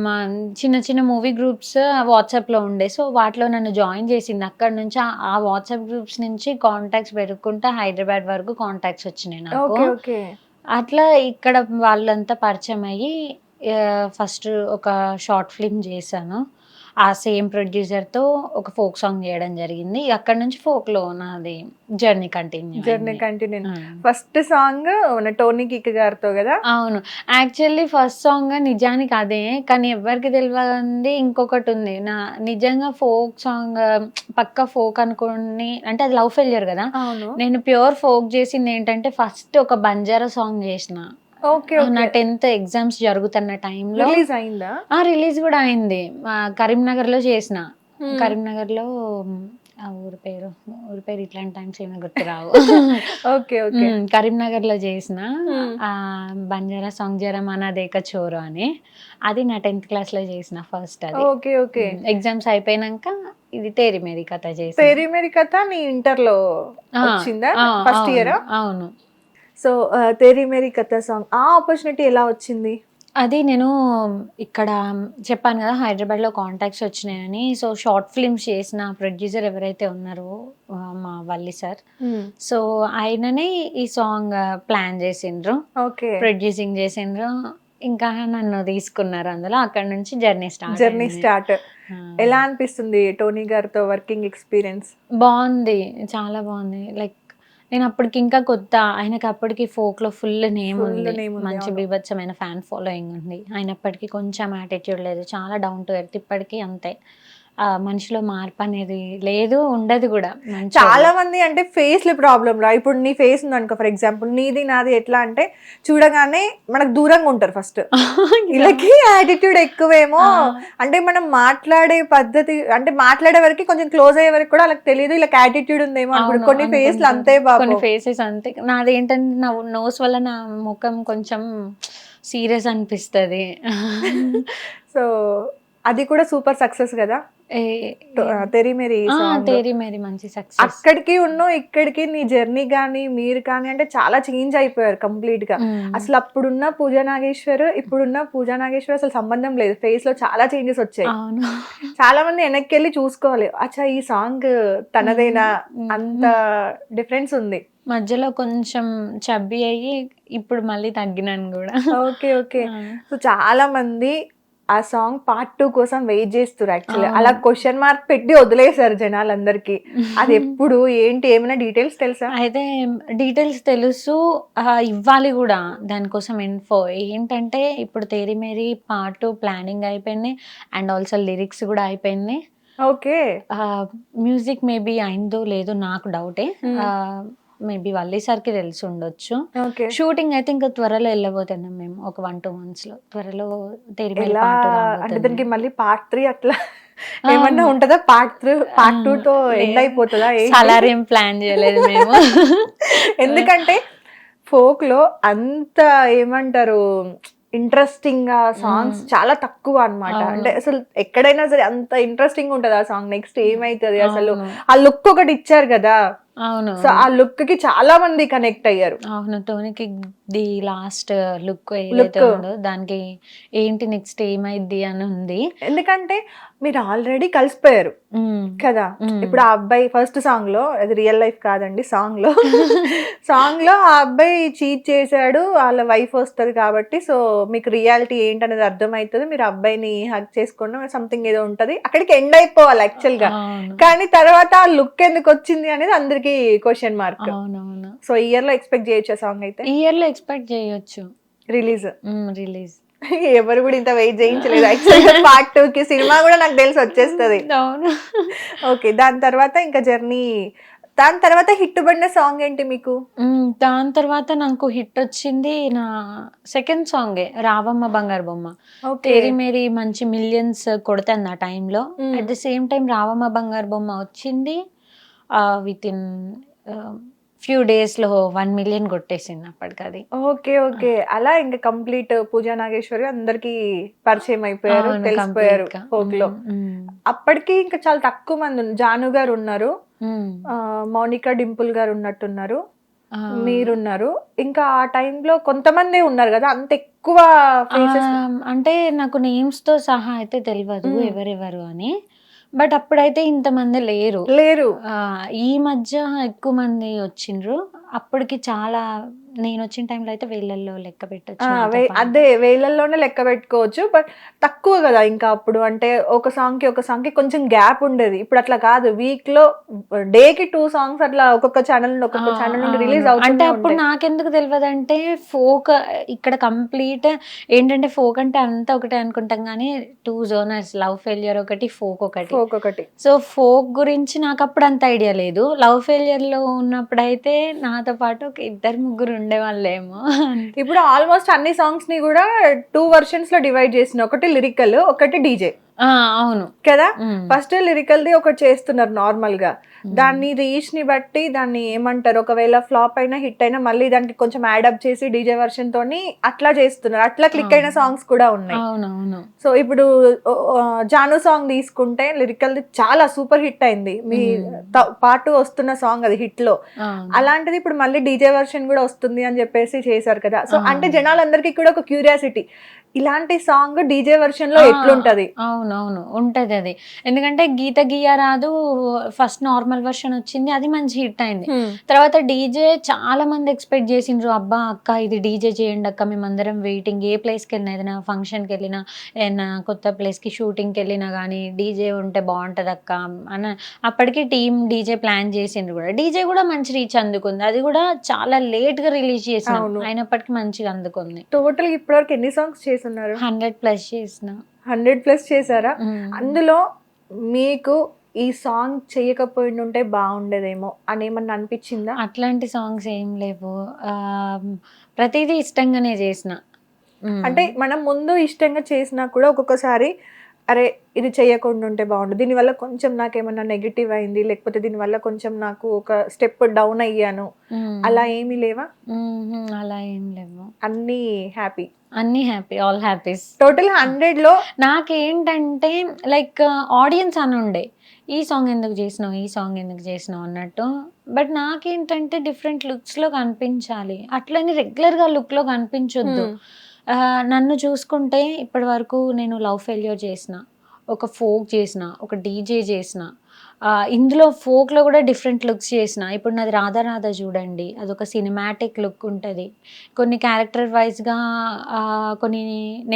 మా చిన్న మూవీ గ్రూప్స్ వాట్సాప్లో ఉండే, సో వాటిలో నన్ను జాయిన్ చేసింది. అక్కడ నుంచి ఆ వాట్సాప్ గ్రూప్స్ నుంచి కాంటాక్ట్స్ పెరుగుకుంటా హైదరాబాద్ వరకు కాంటాక్ట్స్ వచ్చినాయి నాకు. అట్లా ఇక్కడ వాళ్ళంతా పరిచయం అయ్యి ఫస్ట్ ఒక షార్ట్ ఫిల్మ్ చేశాను. ఆ సేమ్ ప్రొడ్యూసర్తో ఒక ఫోక్ సాంగ్ చేయడం జరిగింది. అక్కడ నుంచి ఫోక్లో నాది journey continue. First song Tony kick గారితో కదా? అవును, యాక్చువల్లీ ఫస్ట్ సాంగ్ నిజానికి అదే, కానీ ఎవరికి తెలియదు. ఇంకొకటి ఉంది నా నిజంగా ఫోక్ సాంగ్, పక్క ఫోక్ అనుకోని, అంటే అది లవ్ ఫెయిల్యూర్ కదా. నేను ప్యూర్ ఫోక్ చేసింది ఏంటంటే ఫస్ట్ ఒక బంజారా సాంగ్ చేసిన. నా 10th ఎగ్జామ్స్ జరుగుతున్న టైంలో రిలీజ్ కూడా అయింది. కరీంనగర్ లో చేసిన. కరీంనగర్ లో ఆ ఊరి పేరు ఇట్లాంటి టైమ్స్ ఏమైనా గుర్తురావు. కరీంనగర్ లో చేసిన బంజారా సాంగ్ జరమానా దేక చోరు అని, అది నా 10th క్లాస్ లో చేసిన ఫస్ట్. అది ఎగ్జామ్స్ అయిపోయినాక ఇది తేరీ మేరీ కథ చేసిన. తేరీ మేరీ కథ నీ ఇంటర్ లో వచ్చిందా? First year? అవును. సో తేరీ మేరీ కథ సాంగ్ ఆ ఆపర్చునిటీ ఎలా వచ్చింది? అది నేను ఇక్కడ చెప్పాను కదా హైదరాబాద్లో కాంటాక్ట్స్ వచ్చినాయని. సో షార్ట్ ఫిల్మ్స్ చేసిన ప్రొడ్యూసర్ ఎవరైతే ఉన్నారో మా వల్లి సార్, సో ఆయననే ఈ సాంగ్ ప్లాన్ చేసిండ్రు, ప్రొడ్యూసింగ్ చేసిండ్రు, ఇంకా నన్ను తీసుకున్నారు అందులో. అక్కడ నుంచి జర్నీ స్టార్ట్. ఎలా అనిపిస్తుంది టోనీ గారితో వర్కింగ్ ఎక్స్పీరియన్స్? బాగుంది, చాలా బాగుంది. లైక్ నేను అప్పటికి ఇంకా కొత్త, ఆయనకి అప్పటికి ఫోక్ లో ఫుల్ నేమ్ Full ఉంది, name ఉంది, మంచి అవును. బీభత్సమైన ఫ్యాన్ ఫాలోయింగ్ ఉంది. అయినప్పటికీ కొంచెం యాటిట్యూడ్ లేదు, చాలా డౌన్ టు ఎర్త్ ఇప్పటికీ అంతే. మనిషిలో మార్పు అనేది లేదు, ఉండదు కూడా. చాలా మంది అంటే ఫేస్ లో ప్రాబ్లం రా. ఇప్పుడు నీ ఫేస్ ఉంది అనుకో, ఫర్ ఎగ్జాంపుల్ నీది నాది ఎట్లా అంటే చూడగానే మనకు దూరంగా ఉంటారు ఫస్ట్. వీళ్ళకి యాటిట్యూడ్ ఎక్కువేమో, అంటే మనం మాట్లాడే పద్ధతి అంటే మాట్లాడే వరకు కొంచెం క్లోజ్ అయ్యే వరకు కూడా వాళ్ళకి తెలియదు వీళ్ళకి యాటిట్యూడ్ ఉందేమో అనుకుంటారు. కొన్ని ఫేస్లు అంతే బాబు, కొన్ని ఫేసెస్ అంతే. నాది ఏంటంటే నా నోస్ వల్ల నా ముఖం కొంచెం సీరియస్ అనిపిస్తుంది. సో అది కూడా సూపర్ సక్సెస్ కదా తెరీ మేరీ సాంగ్. తేరీ మేరీ మంచి సక్సెస్. అక్కడికి ఇక్కడికి నీ జర్నీ కానీ మీరు కానీ అంటే చాలా చేంజ్ అయిపోయారు కంప్లీట్ గా. అసలు అప్పుడున్న పూజా నాగేశ్వర్ ఇప్పుడున్న పూజా నాగేశ్వర్ అసలు సంబంధం లేదు, ఫేస్ లో చాలా చేంజెస్ వచ్చాయి. చాలా మంది వెనక్కి వెళ్ళి చూసుకోవాలి, అచ్చా ఈ సాంగ్ తనదేనా, అంత డిఫరెన్స్ ఉంది. మధ్యలో కొంచెం చబ్బి అయ్యి ఇప్పుడు మళ్ళీ తగ్గినాను కూడా. Okay okay. సో చాలా మంది ఆ సాంగ్ పార్ట్ 2 కోసం వెయిట్ చేస్తారు యాక్చువల్లీ. అలా క్వశ్చన్ మార్క్ పెట్టి వదిలేసారు జనాలందరికీ. అది ఎప్పుడు ఏంటి ఏమైనా డీటెయిల్స్ తెలుసా? అయితే డీటెయిల్స్ తెలుసు, ఇవ్వాలి కూడా దానికోసం ఇన్ఫో. ఏంటంటే ఇప్పుడు తేరీ మేరీ పార్ట్ 2 ప్లానింగ్ అయిపోయింది, అండ్ ఆల్సో లిరిక్స్ కూడా అయిపోయింది. ఓకే. మ్యూజిక్ మేబీ అయిందో లేదో నాకు డౌటే, మేబీ వల్లీసారికి తెలిసి ఉండొచ్చు. షూటింగ్ అయితే ఇంకా త్వరలో వెళ్ళబోతున్నాం మేము, ఒక 1-2 months లో త్వరలో తేరీ మేరీ పార్ట్ 2 అంటే దానికి మళ్ళీ పార్ట్ 3 అట్లా ఏమన్నా ఉంటుందా? పార్ట్ 2 తో ఎండ్ అయిపోతుందా? అలారేం ప్లాన్ చేయలేదు మేము. ఎందుకంటే ఫోక్ లో అంత ఏమంటారు ఇంట్రెస్టింగ్ గా సాంగ్స్ చాలా తక్కువ అన్నమాట. అంటే అసలు ఎక్కడైనా సరే అంత ఇంట్రెస్టింగ్ ఉంటది ఆ సాంగ్, నెక్స్ట్ ఏమైతుంది అసలు. ఆ లుక్ ఒకటి ఇచ్చారు కదా, అవును. సో ఆ లుక్ కి చాలా మంది కనెక్ట్ అయ్యారు. అవును, టోనీకి ది లాస్ట్ లుక్ ఏదైతే ఉందో దానికి ఏంటి నెక్స్ట్ ఏమైద్ది అని ఉంది. ఎందుకంటే మీరు ఆల్రెడీ కలిసిపోయారు కదా. ఇప్పుడు ఆ అబ్బాయి ఫస్ట్ సాంగ్ లో, అది రియల్ లైఫ్ కాదండి, సాంగ్ లో ఆ అబ్బాయి చీట్ చేశాడు, వాళ్ళ వైఫ్ వస్తుంది కాబట్టి సో మీకు రియాలిటీ ఏంటనేది అర్థమవుతుంది, మీరు అబ్బాయిని హక్ చేసుకోవడం సంథింగ్ ఏదో ఉంటది, అక్కడికి ఎండ్ అయిపోవాలి యాక్చువల్ గా. కానీ తర్వాత ఆ లుక్ ఎందుకు వచ్చింది అనేది అందరికి క్వశ్చన్ మార్క్. సో ఇయర్ లో ఎక్స్పెక్ట్ చేయొచ్చు సాంగ్ అయితే? ఇయర్ లో ఎక్స్పెక్ట్ చేయొచ్చు రిలీజ్. ఎవరు కూడా ఇంత వెయిట్ చేయించలేదు యాక్చువల్గా. పార్ట్ 2 కి సినిమా కూడా నాకు తెలిసి వచ్చేస్తుంది. ఓకే, దాని తర్వాత ఇంకా జర్నీ, దాని తర్వాత హిట్ పడిన సాంగ్ ఏంటి మీకు? దాని తర్వాత నాకు హిట్ వచ్చింది నా సెకండ్ సాంగే, రావమ్మ బంగారు బొమ్మ. తేరీ మేరీ మంచి మిలియన్స్ కొడతాను ఆ టైంలో. అట్ ద సేమ్ టైం రావమ్మ బంగారు బొమ్మ వచ్చింది, విత్ ఇన్ ఫ్యూ డేస్ లో 1 million కొట్టేసింది అప్పటికి అది. Okay okay. అలా ఇంకా కంప్లీట్ పూజా నాగేశ్వరి అందరికి పరిచయం అయిపోయారు, తెలిసిపోయారు ఫోక్ లో. అప్పటికి ఇంకా చాలా తక్కువ మంది, జాను గారు ఉన్నారు, మౌనికా డింపుల్ గారు ఉన్నట్టున్నారు, మీరున్నారు, ఇంకా ఆ టైంలో కొంతమంది ఉన్నారు కదా, అంత ఎక్కువ అంటే నాకు నేమ్స్ తో సహా అయితే తెలియదు ఎవరెవరు అని. బట్ అప్పుడైతే ఇంతమంది లేరు. ఈ మధ్య ఎక్కువ మంది వచ్చిండ్రు. అప్పటికి చాలా, నేను వచ్చిన టైంలో అయితే వేలల్లో లెక్క పెట్టచ్చు. అదే వేలల్లోనే లెక్క పెట్టుకోవచ్చు, బట్ తక్కువ కదా ఇంకా అప్పుడు. అంటే ఒక సాంగ్ కి కొంచెం గ్యాప్ ఉండేది. ఇప్పుడు అట్లా కాదు, వీక్ లో డేకి 2 songs అట్లా ఒక్కొక్క ఛానల్ నుండి రిలీజ్ అవుతుంది. అంటే అప్పుడు నాకెందుకు తెలియదు అంటే, ఫోక్ ఇక్కడ కంప్లీట్ ఏంటంటే, ఫోక్ అంటే అంతా ఒకటే అనుకుంటాం కానీ 2 genres, లవ్ ఫెయిలియర్ ఒకటి, ఫోక్ ఒకటి. సో ఫోక్ గురించి నాకు అప్పుడు అంత ఐడియా లేదు. లవ్ ఫెయిలియర్ లో ఉన్నప్పుడు అయితే నాతో పాటు ఒక 2-3 ఉండేవాళ్ళేమో. ఇప్పుడు ఆల్మోస్ట్ అన్ని సాంగ్స్ ని కూడా 2 versions లో డివైడ్ చేసిన, ఒకటి లిరికల్, ఒకటి డీజే. అవును కదా. ఫస్ట్ లిరికల్ ది ఒకటి చేస్తున్నారు నార్మల్ గా, దాన్ని రీచ్ ని బట్టి దాన్ని ఏమంటారు, ఒకవేళ ఫ్లాప్ అయినా హిట్ అయినా మళ్ళీ దానికి కొంచెం యాడప్ చేసి డీజే వర్షన్ తోని అట్లా చేస్తున్నారు. అట్లా క్లిక్ అయిన సాంగ్స్ కూడా ఉన్నాయి. సో ఇప్పుడు జాను సాంగ్ తీసుకుంటే లిరికల్ ది చాలా సూపర్ హిట్ అయింది, మీ పార్ట్ 2 వస్తున్న సాంగ్ అది హిట్ లో. అలాంటిది ఇప్పుడు మళ్ళీ డీజే వర్షన్ కూడా వస్తుంది అని చెప్పేసి చేశారు కదా. సో అంటే జనాలందరికీ కూడా ఒక క్యూరియాసిటీ, ఇలాంటి సాంగ్ డీజే వర్షన్ లో ఎట్లుంటది? అవునవును ఉంటది అది. ఎందుకంటే గీత గీయ రాదు ఫస్ట్ నార్మల్ నార్మల్ వర్షన్ వచ్చింది, అది మంచి హిట్ అయింది. తర్వాత డీజే చాలా మంది ఎక్స్పెక్ట్ చేసిండ్రు, అబ్బా అక్క ఇది డీజే చేయండి అక్క, మేమందరం వెయిటింగ్, ఏ ప్లేస్కి వెళ్ళినా ఏదైనా ఫంక్షన్కి వెళ్ళినా ఏదైనా కొత్త ప్లేస్కి షూటింగ్కి వెళ్ళినా కానీ డీజే ఉంటే బాగుంటుంది అక్క అని అప్పటికి టీం డీజే ప్లాన్ చేసిండ్రు కూడా. డీజే కూడా మంచి రీచ్ అందుకుంది, అది కూడా చాలా లేట్గా రిలీజ్ చేసిన అయినప్పటికీ మంచిగా అందుకుంది. టోటల్ ఇప్పటివరకు ఎన్ని సాంగ్స్ చేస్తున్నారు? 100+ చేసిన. 100+ చేశారా? అందులో మీకు ఈ సాంగ్ చేయకపోయింటే బాగుండేదేమో అని ఏమన్నా అనిపించిందా? అట్లాంటి సాంగ్స్ ఏం లేవు, ప్రతిదీ ఇష్టంగానే చేసిన. అంటే మనం ముందు ఇష్టంగా చేసినా కూడా ఒక్కొక్కసారి అరే ఇది చేయకుండా ఉంటే బాగుండు, దీనివల్ల కొంచెం నాకేమన్నా నెగిటివ్ అయింది, లేకపోతే దీనివల్ల కొంచెం నాకు ఒక స్టెప్ డౌన్ అయ్యాను, అలా ఏమీ లేవా? అలా ఏం లేవు, అన్నీ హ్యాపీ. అన్నీ హ్యాపీ, ఆల్ హ్యాపీస్. టోటల్ 100లో నాకేంటంటే లైక్ ఆడియన్స్ అని ఉండే, ఈ సాంగ్ ఎందుకు చేసినావు, ఈ సాంగ్ ఎందుకు చేసినావు అన్నట్టు. బట్ నాకేంటంటే డిఫరెంట్ లుక్స్లో కనిపించాలి, అట్లని రెగ్యులర్గా లుక్లో కనిపించొద్దు. నన్ను చూసుకుంటే ఇప్పటి వరకు నేను లవ్ ఫెయిల్యూర్ చేసిన, ఒక ఫోక్ చేసిన, ఒక డీజే చేసిన, ఇందులో ఫోక్లో కూడా డిఫరెంట్ లుక్స్ చేసిన. ఇప్పుడు నాది రాధా రాధా చూడండి, అదొక సినిమాటిక్ లుక్ ఉంటుంది. కొన్ని క్యారెక్టర్ వైజ్గా కొన్ని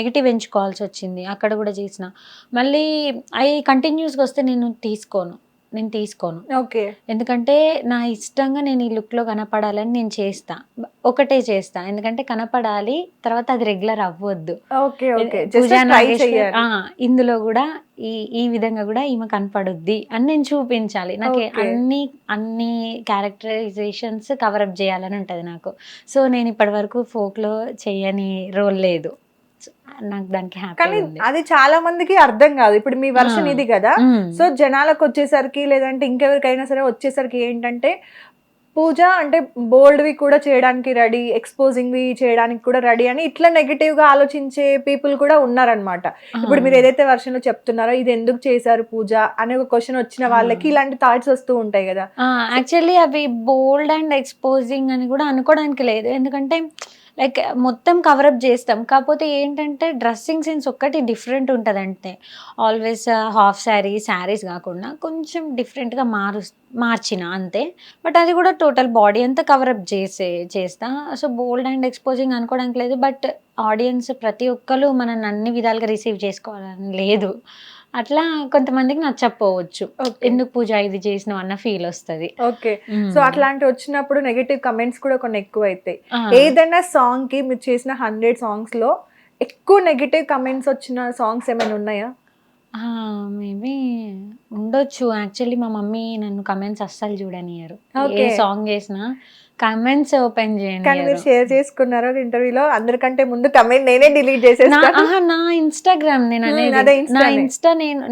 నెగిటివ్ ఎంచుకోవాల్సి వచ్చింది, అక్కడ కూడా చేసిన. మళ్ళీ అవి కంటిన్యూస్గా వస్తే నేను తీసుకోను. ఓకే, ఎందుకంటే నా ఇష్టంగా నేను ఈ లుక్లో కనపడాలని నేను చేస్తా, ఒకటే చేస్తా. ఎందుకంటే కనపడాలి, తర్వాత అది రెగ్యులర్ అవ్వద్దు. పూజా నాగేశ్వర్ ఇందులో కూడా ఈ విధంగా కూడా ఈమె కనపడుద్ది అని నేను చూపించాలి. నాకు అన్ని క్యారెక్టరైజేషన్స్ కవరప్ చేయాలని ఉంటుంది నాకు. సో నేను ఇప్పటి వరకు ఫోక్లో చేయని రోల్ లేదు, నాకు దానికి కానీ అది చాలా మందికి అర్థం కాదు. ఇప్పుడు మీ వర్షన్ ఇది కదా, సో జనాలకు వచ్చేసరికి లేదంటే ఇంకెవరికైనా సరే వచ్చేసరికి ఏంటంటే పూజ అంటే బోల్డ్వి కూడా చేయడానికి రెడీ, ఎక్స్పోజింగ్వి చేయడానికి కూడా రెడీ అని ఇట్లా నెగిటివ్ గా ఆలోచించే పీపుల్ కూడా ఉన్నారనమాట. ఇప్పుడు మీరు ఏదైతే వర్షన్ లో చెప్తున్నారో ఇది ఎందుకు చేశారు పూజ అనే ఒక క్వశ్చన్ వచ్చిన వాళ్ళకి ఇలాంటి థాట్స్ వస్తూ ఉంటాయి కదా. యాక్చువల్లీ అవి బోల్డ్ అండ్ ఎక్స్పోజింగ్ అని కూడా అనుకోవడానికి లేదు, ఎందుకంటే లైక్ మొత్తం కవరప్ చేస్తాం. కాకపోతే ఏంటంటే డ్రెస్సింగ్ సెన్స్ ఒక్కటి డిఫరెంట్ ఉంటుంది, అంటే ఆల్వేస్ హాఫ్ శారీస్ కాకుండా కొంచెం డిఫరెంట్గా మార్చిన అంతే. బట్ అది కూడా టోటల్ బాడీ అంతా కవరప్ చేస్తా. సో బోల్డ్ అండ్ ఎక్స్పోజింగ్ అనుకోవడానికి లేదు. బట్ ఆడియన్స్ ప్రతి ఒక్కరు మనల్ని అన్ని విధాలుగా రిసీవ్ చేసుకోవాలని లేదు, అట్లా కొంతమందికి నచ్చకపోవచ్చు, ఎందుకు పూజ ఇది చేసినావు అన్న ఫీల్ వస్తుంది. ఓకే, సో అట్లాంటి వచ్చినప్పుడు నెగటివ్ కమెంట్స్ కూడా కొన్ని ఎక్కువ అవుతాయి. ఏదైనా సాంగ్ కి మీరు చేసిన 100 songs లో ఎక్కువ నెగటివ్ కమెంట్స్ వచ్చిన సాంగ్స్ ఏమైనా ఉన్నాయా? మేబీ ఉండొచ్చు. యాక్చువల్లీ మా మమ్మీ నన్ను కమెంట్స్ అస్సలు చూడనియరు, ఏ సాంగ్ చేసినా కమెంట్స్ ఓపెన్ చేయండి. కానీ మీరు షేర్ చేసుకున్నారో ఇంటర్వ్యూలో, అందరికంటే ముందు కమెంట్ నేనే డిలీట్ చేసేస్తాను. నా ఇన్స్టాగ్రామ్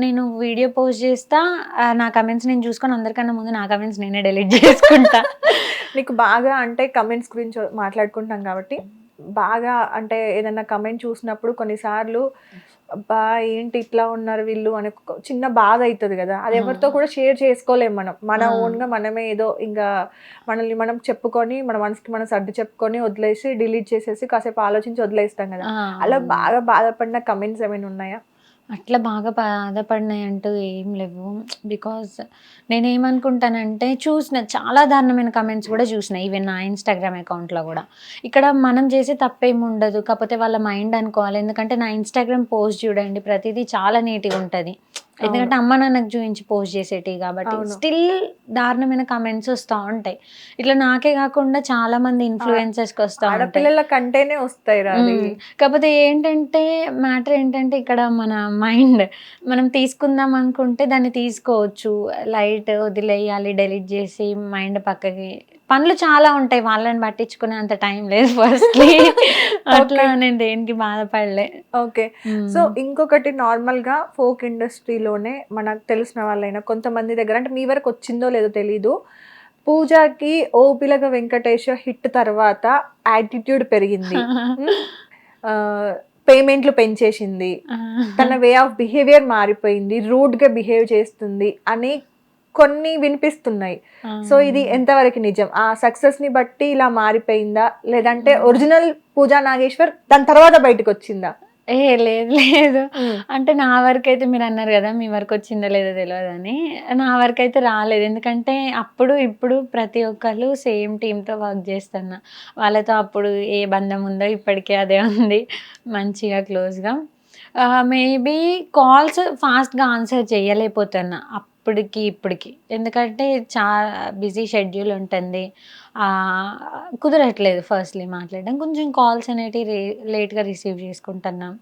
నేను వీడియో పోస్ట్ చేస్తా, నా కమెంట్స్ నేను చూసుకొని అందరికన్నా ముందు నా కమెంట్స్ నేనే డిలీట్ చేసుకుంటా. నీకు బాగా అంటే కమెంట్స్ గురించి మాట్లాడుకుంటాం కాబట్టి బాగా అంటే ఏదైనా కమెంట్ చూసినప్పుడు కొన్నిసార్లు అబ్బా ఏంటి ఇట్లా ఉన్నారు వీళ్ళు అని చిన్న బాధ అవుతుంది కదా, అది ఎవరితో కూడా షేర్ చేసుకోలేము. మన ఓన్గా మనమే ఏదో ఇంకా మనల్ని మనం చెప్పుకొని మన మనసుకి మనం సర్ది చెప్పుకొని వదిలేసి డిలీట్ చేసేసి కాసేపు ఆలోచించి వదిలేస్తాం కదా. అలా బాగా బాధపడిన కమెంట్స్ ఏమైనా ఉన్నాయా? అట్లా బాగా బాధపడినాయి అంటూ ఏం లేవు. బికాజ్ నేనేమనుకుంటానంటే చూసిన చాలా దారుణమైన కమెంట్స్ కూడా చూసిన, ఈవెన్ నా ఇన్స్టాగ్రామ్ అకౌంట్లో కూడా. ఇక్కడ మనం చేసే తప్పేమి ఉండదు, కాకపోతే వాళ్ళ మైండ్ అనుకోవాలి. ఎందుకంటే నా ఇన్స్టాగ్రామ్ పోస్ట్ చూడండి, ప్రతిదీ చాలా నీట్గా ఉంటుంది. ఎందుకంటే అమ్మ నాన్నకు చూపించి పోస్ట్ చేసేటివి కాబట్టి. స్టిల్ దారుణమైన కమెంట్స్ వస్తూ ఉంటాయి. ఇట్లా నాకే కాకుండా చాలా మంది ఇన్ఫ్లుయెన్సర్స్కి వస్తూ ఉంటాయి, కంటేనే వస్తాయి. కాకపోతే ఏంటంటే మ్యాటర్ ఏంటంటే ఇక్కడ మన మైండ్ మనం తీసుకుందాం అనుకుంటే దాన్ని తీసుకోవచ్చు, లైట్ వదిలేయాలి, డెలీట్ చేసి మైండ్ పక్కకి. పనులు చాలా ఉంటాయి, వాళ్ళని పట్టించుకునే అంత టైం లేదు ఫస్ట్లీ. అట్లా నేను దేనికి బాధపడలే. ఓకే, సో ఇంకొకటి నార్మల్ గా ఫోక్ ఇండస్ట్రీలోనే మనకు తెలిసిన వాళ్ళైనా కొంతమంది దగ్గర, అంటే మీ వరకు వచ్చిందో లేదో తెలీదు, పూజకి ఓ పిలక వెంకటేష్ హిట్ తర్వాత యాటిట్యూడ్ పెరిగింది, పేమెంట్లు పెంచేసింది, తన వే ఆఫ్ బిహేవియర్ మారిపోయింది, రూడ్ గా బిహేవ్ చేస్తుంది అని కొన్ని వినిపిస్తున్నాయి. సో ఇది ఎంతవరకు నిజం? ఆ సక్సెస్ ని బట్టి ఇలా మారిపోయిందా, లేదంటే ఒరిజినల్ పూజా నాగేశ్వర్ దాని తర్వాత బయటకు వచ్చిందా? ఏ లేదు లేదు, అంటే నా వరకు అయితే మీరు అన్నారు కదా మీ వరకు వచ్చిందో లేదో తెలియదని, నా వరకు అయితే రాలేదు. ఎందుకంటే అప్పుడు ఇప్పుడు ప్రతి ఒక్కళ్ళు సేమ్ టీంతో వర్క్ చేస్తున్నా, వాళ్ళతో అప్పుడు ఏ బంధం ఉందో ఇప్పటికే అదే ఉంది, మంచిగా క్లోజ్గా. మేబీ కాల్స్ ఫాస్ట్గా ఆన్సర్ చేయలేకపోతున్నా అప్పటికి ఇప్పటికి, ఎందుకంటే చాలా బిజీ షెడ్యూల్ ఉంటుంది, కుదరట్లేదు ఫస్ట్లీ మాట్లాడడం. కొంచెం కాల్స్ అనేటివి లేట్గా రిసీవ్ చేసుకుంటున్నాం.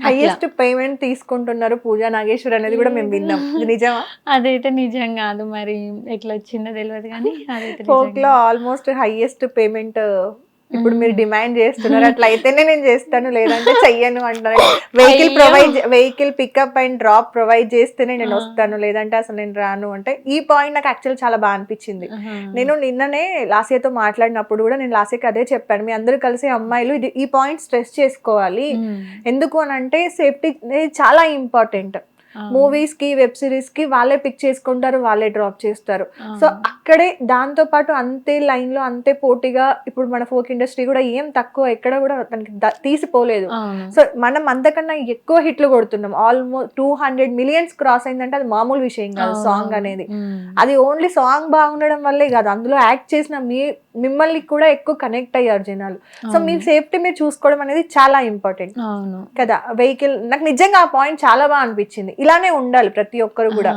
హైయెస్ట్ పేమెంట్ తీసుకుంటున్నారు పూజా నాగేశ్వర్ అనేది కూడా మేము విన్నాం, ఇది నిజమా? అదైతే నిజం కాదు, మరి ఎట్లా వచ్చిందో తెలియదు కానీ అదైతే ఫోక్ లో ఆల్మోస్ట్ హైయెస్ట్ పేమెంట్ ఇప్పుడు మీరు డిమాండ్ చేస్తున్నారు, అట్లా అయితేనే నేను చేస్తాను లేదంటే చెయ్యను అంటారు. Vehicle pickup and drop provide చేస్తేనే నేను వస్తాను లేదంటే అసలు నేను రాను అంటే, ఈ పాయింట్ నాకు యాక్చువల్ చాలా బాగా అనిపించింది. నేను నిన్ననే లాస్యతో మాట్లాడినప్పుడు కూడా నేను లాస్యకి అదే చెప్పాను, మీ అందరూ కలిసి అమ్మాయిలు ఈ పాయింట్ స్ట్రెస్ చేసుకోవాలి. ఎందుకు అని అంటే సేఫ్టీ చాలా ఇంపార్టెంట్. మూవీస్ కి వెబ్ సిరీస్ కి వాళ్ళే పిక్ చేసుకుంటారు, వాళ్ళే డ్రాప్ చేస్తారు. సో అక్కడే దాంతో పాటు అంతే లైన్ లో అంతే పోటీగా ఇప్పుడు మన ఫోక్ ఇండస్ట్రీ కూడా ఏం తక్కువ ఎక్కడ కూడా దానికి తీసిపోలేదు. సో మనం అంతకన్నా ఎక్కువ హిట్లు కొడుతున్నాం, ఆల్మోస్ట్ 200 millions క్రాస్ అయిందంటే అది మామూలు విషయం కాదు సాంగ్ అనేది. అది ఓన్లీ సాంగ్ బాగుండడం వల్లే కాదు, అందులో యాక్ట్ చేసిన మిమ్మల్ని కూడా ఎక్కువ కనెక్ట్ అయ్యారు జనాలు. సో మీ సేఫ్టీ మీరు చూసుకోవడం అనేది చాలా ఇంపార్టెంట్ కదా. వెహికల్ నాకు నిజంగా ఆ పాయింట్ చాలా బాగా అనిపించింది. ఇలానే ఉండాలి ప్రతి ఒక్కరు కూడా.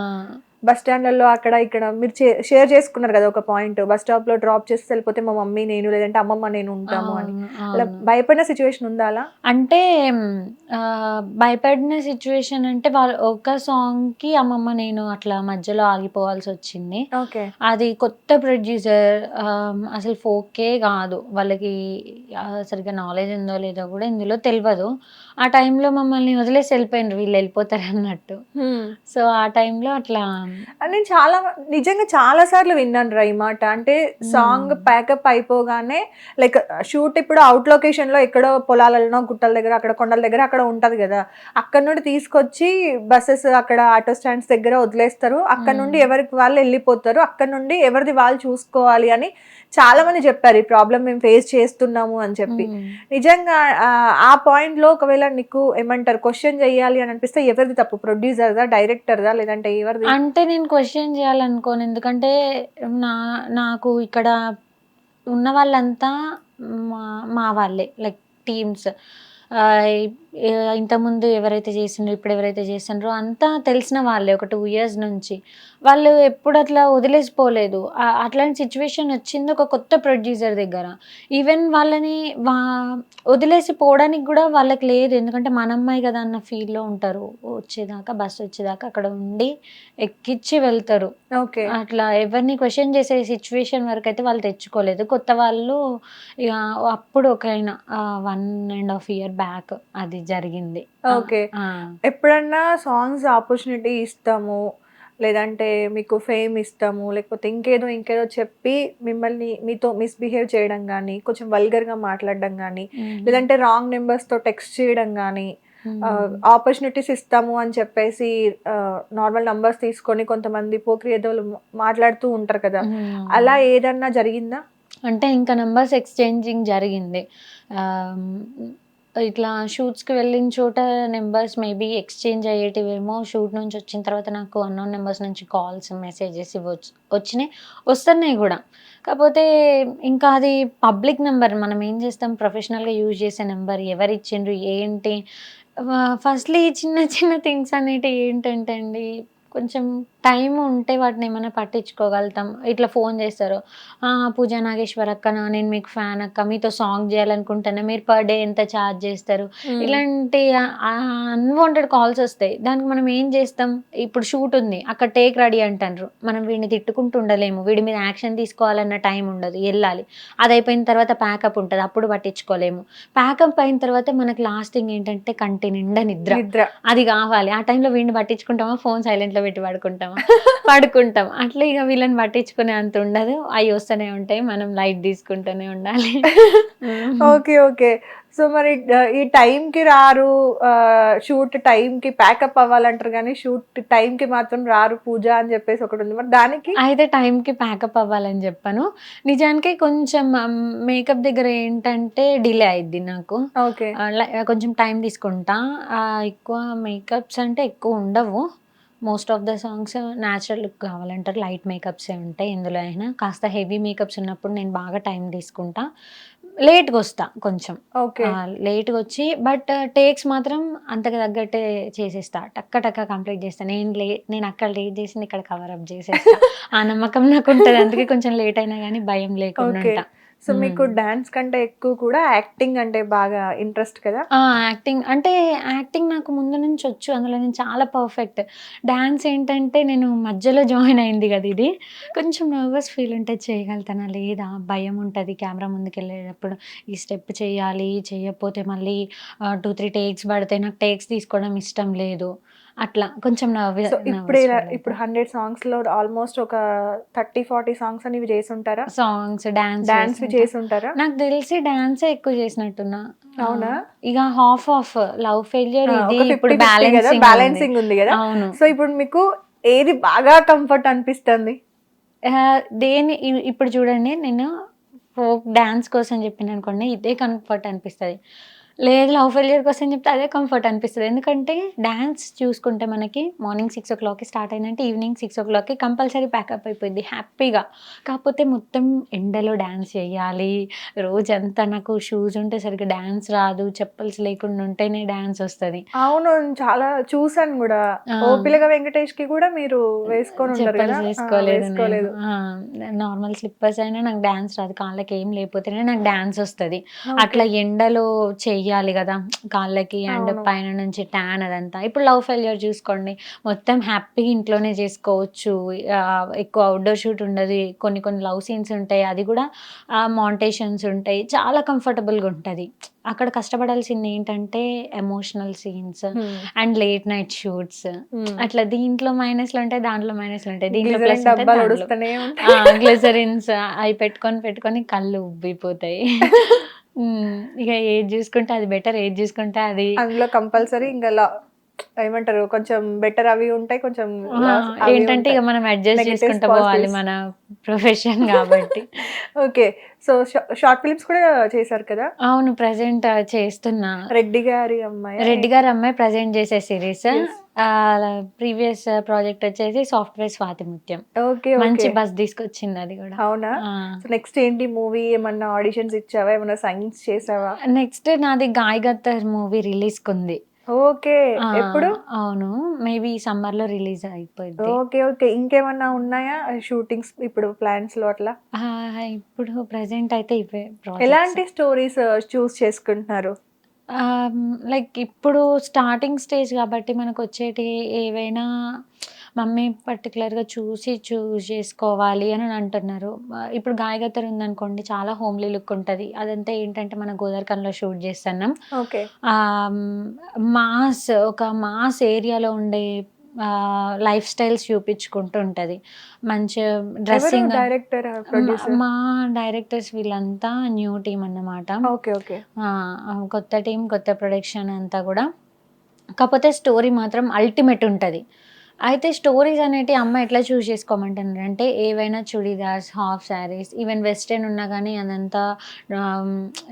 బస్ స్టాండ్లలో అక్కడ ఇక్కడ మీరు షేర్ చేసుకున్నారు కదా ఒక పాయింట్, బస్ స్టాప్ లో డ్రాప్ చేసి వెళ్ళిపోతే మా మమ్మీ నేను లేదంటే అమ్మమ్మ నేను ఉంటాము అని, అలా భయపడిన సిచ్యువేషన్ ఉందా అలా? అంటే భయపడిన సిచ్యువేషన్ అంటే వాళ్ళు ఒక సాంగ్ కి అమ్మమ్మ నేను అట్లా మధ్యలో ఆగిపోవాల్సి వచ్చింది. అది కొత్త ప్రొడ్యూసర్, అసలు ఫోకే కాదు, వాళ్ళకి సరిగ్గా నాలెడ్జ్ ఉందో లేదో కూడా ఇందులో తెలియదు. ఆ టైంలో మమ్మల్ని వదిలేసి వెళ్ళిపోయినారు, వీళ్ళు వెళ్ళిపోతారు అన్నట్టు. సో ఆ టైంలో అట్లా నేను నిజంగా చాలా సార్లు విన్నాను రా ఈ మాట. అంటే సాంగ్ ప్యాకప్ అయిపోగానే లైక్ షూట్ ఇప్పుడు అవుట్ లొకేషన్ లో ఎక్కడో పొలాలలో గుట్టల దగ్గర అక్కడ కొండల దగ్గర అక్కడ ఉంటది కదా, అక్కడ నుండి తీసుకొచ్చి బస్సెస్ అక్కడ ఆటో స్టాండ్స్ దగ్గర వదిలేస్తారు, అక్కడ నుండి ఎవరికి వాళ్ళు వెళ్ళిపోతారు, అక్కడ నుండి ఎవరిది వాళ్ళు చూసుకోవాలి అని చాలా మంది చెప్పారు. ఈ ప్రాబ్లం మేము ఫేస్ చేస్తున్నాము అని చెప్పి. నిజంగా ఆ పాయింట్ లో ఒకవేళ నీకు ఏమంటారు క్వశ్చన్ చేయాలి అని అనిపిస్తే ఎవరిది తప్పు, ప్రొడ్యూసర్దా డైరెక్టర్దా లేదంటే ఎవరిది? అంటే నేను క్వశ్చన్ చేయాలనుకోను, ఎందుకంటే నాకు ఇక్కడ ఉన్న వాళ్ళంతా మా వాళ్ళే, లైక్ టీమ్స్. ఇంతకుముందు ఎవరైతే చేసిండ్రో ఇప్పుడు ఎవరైతే చేసిండ్రో అంతా తెలిసిన వాళ్ళే, ఒక 2 years నుంచి. వాళ్ళు ఎప్పుడు అట్లా వదిలేసిపోలేదు. అట్లాంటి సిచ్యువేషన్ వచ్చింది ఒక కొత్త ప్రొడ్యూసర్ దగ్గర. ఈవెన్ వాళ్ళని వదిలేసి పోవడానికి కూడా వాళ్ళకి లేదు, ఎందుకంటే మన అమ్మాయి కదా అన్న ఫీల్లో ఉంటారు. వచ్చేదాకా బస్సు వచ్చేదాకా అక్కడ ఉండి ఎక్కిచ్చి వెళ్తారు. అట్లా ఎవరిని క్వశ్చన్ చేసే సిచ్యువేషన్ వరకు అయితే వాళ్ళు తెచ్చుకోలేదు. కొత్త వాళ్ళు ఇక అప్పుడు ఒక 1.5 year బ్యాక్ అది జరిగింది. ఓకే, ఎప్పుడన్నా సాంగ్స్ ఆపర్చునిటీ ఇస్తాము లేదంటే మీకు ఫేమ్ ఇస్తాము లేకపోతే ఇంకేదో చెప్పి మిమ్మల్ని మీతో మిస్బిహేవ్ చేయడం కానీ, కొంచెం వల్గర్గా మాట్లాడడం కానీ, లేదంటే రాంగ్ నెంబర్స్తో టెక్స్ట్ చేయడం కానీ, ఆపర్చునిటీస్ ఇస్తాము అని చెప్పేసి నార్మల్ నంబర్స్ తీసుకొని కొంతమంది పోక్రియదోలు మాట్లాడుతూ ఉంటారు కదా, అలా ఏదన్నా జరిగిందా? అంటే ఇంకా నంబర్స్ ఎక్స్చేంజింగ్ జరిగింది. ఇట్లా షూట్స్కి వెళ్ళిన చోట నెంబర్స్ మేబీ ఎక్స్చేంజ్ అయ్యేటివేమో. షూట్ నుంచి వచ్చిన తర్వాత నాకు అన్నోన్ నెంబర్స్ నుంచి కాల్స్ మెసేజెస్ వస్తున్నాయి కూడా. కాకపోతే ఇంకా అది పబ్లిక్ నెంబర్, మనం ఏం చేస్తాం, ప్రొఫెషనల్గా యూజ్ చేసే నెంబర్, ఎవరు ఇచ్చిండ్రు ఏంటి. ఫస్ట్లీ చిన్న చిన్న థింగ్స్ అనేటివి ఏంటంటే అండి, కొంచెం టైం ఉంటే వాటిని ఏమైనా పట్టించుకోగలుగుతాం. ఇట్లా ఫోన్ చేస్తారు, పూజా నాగేశ్వర్ అక్కనా, నేను మీకు ఫ్యాన్ అక్క, మీతో సాంగ్ చేయాలనుకుంటున్నా, మీరు పర్ డే ఎంత ఛార్జ్ చేస్తారు, ఇలాంటి అన్వాంటెడ్ కాల్స్ వస్తాయి. దానికి మనం ఏం చేస్తాం, ఇప్పుడు షూట్ ఉంది అక్కడ టేక్ రెడీ అంటారు, మనం వీడిని తిట్టుకుంటూ ఉండలేము, వీడి మీద యాక్షన్ తీసుకోవాలన్న టైం ఉండదు, వెళ్ళాలి. అది అయిపోయిన తర్వాత ప్యాకప్ ఉంటుంది, అప్పుడు పట్టించుకోలేము. ప్యాకప్ అయిన తర్వాత మనకు లాస్టింగ్ ఏంటంటే కంటి నిండా నిద్ర, అది కావాలి. ఆ టైంలో వీడిని పట్టించుకుంటామా, ఫోన్ సైలెంట్లో పెట్టి పడుకుంటాం. అట్లా ఇక వీళ్ళని పట్టించుకునే అంత ఉండదు, అవి వస్తూనే ఉంటాయి, మనం లైట్ తీసుకుంటూనే ఉండాలి. ఓకే, సో మరి ఈ టైంకి రారు, షూట్ టైంకి ప్యాకప్ అవ్వాలంటారు కానీ షూట్ టైంకి మాత్రం రారు పూజ అని చెప్పేసి ఒకటి ఉంది. మరి దానికి అయితే టైంకి ప్యాకప్ అవ్వాలని చెప్పాను. నిజానికి కొంచెం మేకప్ దగ్గర ఏంటంటే డిలే అయిద్ది నాకు. ఓకే. కొంచెం టైం తీసుకుంటా. ఎక్కువ మేకప్స్ అంటే ఎక్కువ ఉండవు. Most of the songs natural look కావాలంటారు. లైట్ మేకప్సే ఉంటాయి ఎందులో అయినా. కాస్త హెవీ మేకప్స్ ఉన్నప్పుడు నేను బాగా టైం తీసుకుంటా. లేట్గా వస్తా కొంచెం. ఓకే. లేట్గా వచ్చి బట్ టేక్స్ మాత్రం అంతకు తగ్గట్టే చేసేస్తా. టక్క టక్క కంప్లీట్ చేస్తా. నేను అక్కడ లేట్ చేసింది ఇక్కడ కవర్ అప్ చేసేస్తా. ఆ నమ్మకం నాకు ఉంటుంది. అందుకే కొంచెం లేట్ అయినా కానీ భయం లేకుండా ఓకే. ఉంటా. సో మీకు డాన్స్ కంటే ఎక్కువ కూడా యాక్టింగ్ అంటే బాగా ఇంట్రెస్ట్ కదా? యాక్టింగ్ నాకు ముందు నుంచి వచ్చు. అందులో నేను చాలా పర్ఫెక్ట్. డాన్స్ ఏంటంటే నేను మధ్యలో జాయిన్ అయింది కదా ఇది. కొంచెం నర్వస్ ఫీల్ ఉంటే చేయగలుగుతానా లేదా భయం ఉంటుంది. కెమెరా ముందుకు వెళ్ళేటప్పుడు ఈ స్టెప్ చేయాలి, చేయకపోతే మళ్ళీ 2-3 టేక్స్ పడితే నాకు టేక్స్ తీసుకోవడం ఇష్టం లేదు. అట్లా కొంచెం సో ఇప్పుడు 100 సాంగ్స్ లో ఆల్మోస్ట్ ఒక 30-40 సాంగ్స్ అనేవి చేసి ఉంటారా? సాంగ్స్ డాన్స్ చేసి ఉంటారా? నాకు తెలిసి డాన్సే ఎక్కువ చేసినట్టున్నా. అవునా? ఇక హాఫ్ ఆఫ్ లవ్ ఫెయిల్యూర్ ఇది ఇప్పుడు 50-50 బ్యాలెన్సింగ్ ఉంది కదా. అవును. సో ఇప్పుడు మీకు ఏది బాగా కంఫర్ట్ అనిపిస్తుంది? ఇప్పుడు చూడండి, నేను ఫోక్ డాన్స్ కోసం చెప్పిన అనుకోండి ఇదే కంఫర్ట్ అనిపిస్తుంది. లేదు లవ్ ఫెయిల్యూర్ కోసం చెప్తే అదే కంఫర్ట్ అనిపిస్తుంది. ఎందుకంటే డాన్స్ చూసుకుంటే మనకి మార్నింగ్ 6 o'clockకి స్టార్ట్ అయిందంటే ఈవినింగ్ 6 o'clockకి కంపల్సరీ ప్యాకప్ అయిపోయింది హ్యాపీగా. కాకపోతే మొత్తం ఎండలో డ్యాన్స్ చేయాలి. రోజంతా నాకు షూస్ ఉంటే సరిగ్గా డ్యాన్స్ రాదు. చెప్పల్స్ లేకుండా ఉంటేనే డ్యాన్స్ వస్తుంది. అవును, చాలా చూసాను కూడా. ఓపిలగా వెంకటేష్ కి కూడా మీరు వేసుకొని ఉంటారు కదా? వేసుకోలేదు. నార్మల్ స్లిప్పర్స్ అయినా నాకు డాన్స్ రాదు. కాళ్ళకి ఏం లేకపోతేనే నాకు డాన్స్ వస్తుంది. అట్లా ఎండలో చెయ్యాలి కదా కాళ్ళకి అండ్ పైన నుంచి ట్యాన్ అదంతా. ఇప్పుడు లవ్ ఫెయిల్యూర్ చూసుకోండి, మొత్తం హ్యాపీగా ఇంట్లోనే చేసుకోవచ్చు. ఎక్కువ అవుట్డోర్ షూట్ ఉండదు. కొన్ని లవ్ సీన్స్ ఉంటాయి, అది కూడా మాంటేషన్స్ ఉంటాయి. చాలా కంఫర్టబుల్గా ఉంటుంది. అక్కడ కష్టపడాల్సింది ఏంటంటే emotional scenes and late night shoots. అట్లా దీంట్లో మైనస్లు ఉంటాయి, దాంట్లో మైనస్లు ఉంటాయి. దీంట్లో ప్లస్ గ్లిజరిన్స్ అవి పెట్టుకొని కళ్ళు ఉబ్బిపోతాయి. ఇక ఏది చూసుకుంటే అది బెటర్, ఏది చూసుకుంటే అది అందులో కంపల్సరీ ఇంకా ఏమంటారు కొంచెం బెటర్ అవి ఉంటాయి, కొంచెం ఏంటంటే ఇక మనం అడ్జస్ట్ చేసుకుంటూ పోవాలి మన ప్రొఫెషన్ కాబట్టి. ఓకే. సో షార్ట్ ఫిల్మ్స్ కూడా చేశారు కదా? అవును, ప్రెసెంట్ చేస్తున్నా. రెడ్డి గారి అమ్మాయి ప్రెసెంట్ చేసే సిరీస్. ప్రీవియస్ ప్రాజెక్ట్ వచ్చేసి సాఫ్ట్వేర్ స్వాతిముత్యం. ఓకే. మంచి బస్ తీసుకొచ్చింది అది కూడా. అవునా? నెక్స్ట్ ఏంటి మూవీ? ఏమన్నా ఆడిషన్స్ ఇచ్చావా? ఏమన్నా సైన్స్ చేసావా? నెక్స్ట్ నాది గాయగత్తర్ మూవీ రిలీజ్ కుంది. ఓకే. ఎప్పుడు? అవును, మేబీ సమ్మర్ లో రిలీజ్ అయిపోయింది. ఓకే. ఇంకేమన్నా ఉన్నాయా షూటింగ్స్ ఇప్పుడు ప్లాన్స్ లో అట్లా? ఇప్పుడు ప్రెసెంట్ అయితే ఇవే. ఎలాంటి స్టోరీస్ చూస్ చేసుకుంటున్నారు? లైక్ ఇప్పుడు స్టార్టింగ్ స్టేజ్ కాబట్టి మనకు వచ్చేటి ఏవైనా మమ్మీ పర్టికులర్గా చూస్ చేసుకోవాలి అని అంటున్నారు. ఇప్పుడు గాయగత్తర్ ఉందనుకోండి, చాలా హోమ్లీ లుక్ ఉంటుంది. అదంతా ఏంటంటే మన గోదావరిఖనిలో షూట్ చేస్తున్నాం. ఓకే. ఒక మాస్ ఏరియాలో ఉండే లైఫ్ స్టైల్స్ చూపించుకుంటూ ఉంటుంది. మంచి డ్రెస్సింగ్. మా డైరెక్టర్స్ వీళ్ళంతా న్యూ టీం అన్నమాట. కొత్త టీం, కొత్త ప్రొడక్షన్ అంతా కూడా. కాకపోతే స్టోరీ మాత్రం అల్టిమేట్ ఉంటుంది. అయితే స్టోరీస్ అనేటి అమ్మ ఎట్లా చూస్ చేసుకోమంటున్నారు అంటే ఏవైనా churidars, half saris, even western ఉన్నా కానీ అదంతా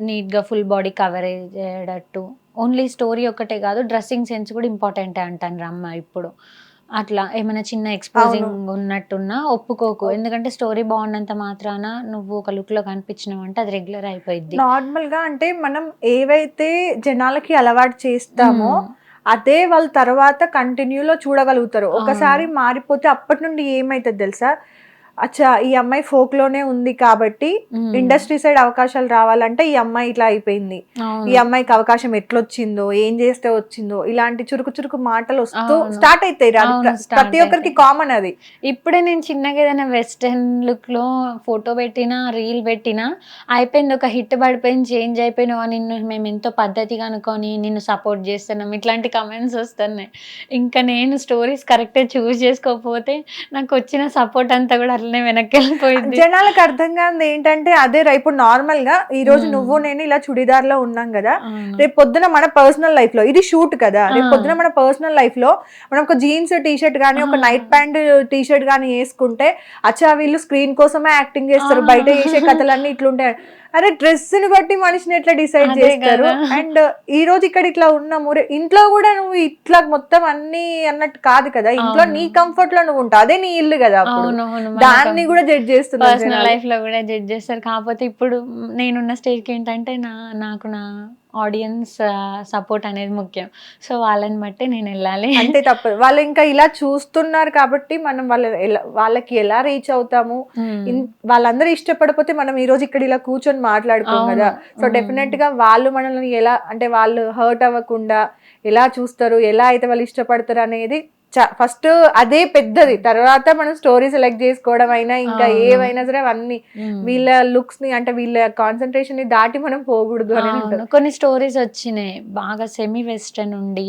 నీట్గా ఫుల్ బాడీ కవరేజ్ అయ్యేటట్టు. ఓన్లీ స్టోరీ ఒక్కటే కాదు, డ్రెస్సింగ్ సెన్స్ కూడా ఇంపార్టెంట్ అంటాను అమ్మ ఇప్పుడు. అట్లా ఏమైనా చిన్న ఎక్స్పోజింగ్ ఉన్నట్టున్నా ఒప్పుకోకు. ఎందుకంటే స్టోరీ బాగున్నంత మాత్రాన నువ్వు ఒక లుక్ లో కనిపించినావు అంటే అది రెగ్యులర్ అయిపోయింది. నార్మల్ గా అంటే మనం ఏవైతే జనాలకి అలవాటు చేస్తామో అదే వాళ్ళ తర్వాత కంటిన్యూలో చూడగలుగుతారు. ఒకసారి మారిపోతే అప్పటి నుండి ఏమైతుంది తెలుసా, అచ్చా ఈ అమ్మాయి ఫోక్ లోనే ఉంది కాబట్టి ఇండస్ట్రీ సైడ్ అవకాశాలు రావాలంటే ఈ అమ్మాయి ఇట్లా అయిపోయింది, ఈ అమ్మాయికి అవకాశం ఎట్లొచ్చిందో, ఏం చేస్తే వచ్చిందో, ఇలాంటి చురుకు మాటలు వస్తూ స్టార్ట్ అవుతాయి. ప్రతి ఒక్కరికి కామన్ అది. ఇప్పుడే నేను చిన్నగా ఏదైనా వెస్టర్న్ లుక్ లో ఫోటో పెట్టినా, రీల్ పెట్టినా అయిపోయింది, ఒక హిట్ పడిపోయింది, చేంజ్ అయిపోయినావు, నిన్ను మేము ఎంతో పద్ధతిగా అనుకొని నిన్ను సపోర్ట్ చేస్తున్నాం, ఇట్లాంటి కమెంట్స్ వస్తున్నాయి. ఇంకా నేను స్టోరీస్ కరెక్ట్గా చూస్ చేసుకోకపోతే నాకు వచ్చిన సపోర్ట్ అంతా కూడా అట్లనే వెనక్కి వెళ్ళిపోయింది. జనాలకు అర్థం కాదు ఏంటంటే అదే ఇప్పుడు నార్మల్ గా ఈ రోజు నువ్వు నేను ఇలా చుడిదార్ లో ఉన్నాం కదా, రేపు పొద్దున మన పర్సనల్ లైఫ్ లో ఇది షూట్ కదా, రేపు పొద్దున మన పర్సనల్ లైఫ్ లో మనం ఒక జీన్స్ టీ షర్ట్ గానీ ఒక నైట్ ప్యాంట్ టీ షర్ట్ గానీ వేసుకుంటే అచ్చా వీళ్ళు స్క్రీన్ కోసమే యాక్టింగ్ చేస్తారు, బయట చేసే కథలన్నీ ఇట్లుంటాయి. అరే డ్రెస్ ని బట్టి మనిషిని ఎట్లా డిసైడ్ చేస్తారు. అండ్ ఈ రోజు ఇక్కడ ఇట్లా ఉన్నాము, ఇంట్లో కూడా నువ్వు ఇట్లా మొత్తం అన్ని అన్నట్టు కాదు కదా, ఇంట్లో నీ కంఫర్ట్ లో నువ్వు ఉంటావు, అదే నీ ఇల్లు కదా, దాన్ని కూడా జడ్జ్ చేస్తున్నారు. పర్సనల్ లైఫ్ లో కూడా జడ్జ్ చేస్తారు. కాకపోతే ఇప్పుడు నేనున్న స్టేజ్ కి ఏంటంటే నాకు నా ఆడియన్స్ సపోర్ట్ అనేది ముఖ్యం. సో వాళ్ళని బట్టి నేను వెళ్ళాలి. అంటే తప్పదు, వాళ్ళు ఇంకా ఇలా చూస్తున్నారు కాబట్టి మనం వాళ్ళకి ఎలా రీచ్ అవుతాము. వాళ్ళందరూ ఇష్టపడిపోతే మనం ఈ రోజు ఇక్కడ ఇలా కూర్చొని మాట్లాడుకోం కదా. సో డెఫినెట్ గా వాళ్ళు మనల్ని ఎలా అంటే వాళ్ళు హర్ట్ అవ్వకుండా ఎలా చూస్తారు, ఎలా అయితే వాళ్ళు ఇష్టపడతారు అనేది ఫస్ట్ అదే పెద్దది. తర్వాత మనం స్టోరీ సెలెక్ట్ చేసుకోవడం అయినా ఇంకా ఏవైనా సరే అవన్నీ వీళ్ళ లుక్స్ ని అంటే వీళ్ళ కాన్సన్ట్రేషన్ ని దాటి మనం పోకూడదు అని. కొన్ని స్టోరీస్ వచ్చినాయి బాగా సెమీ వెస్టర్న్ ఉండి,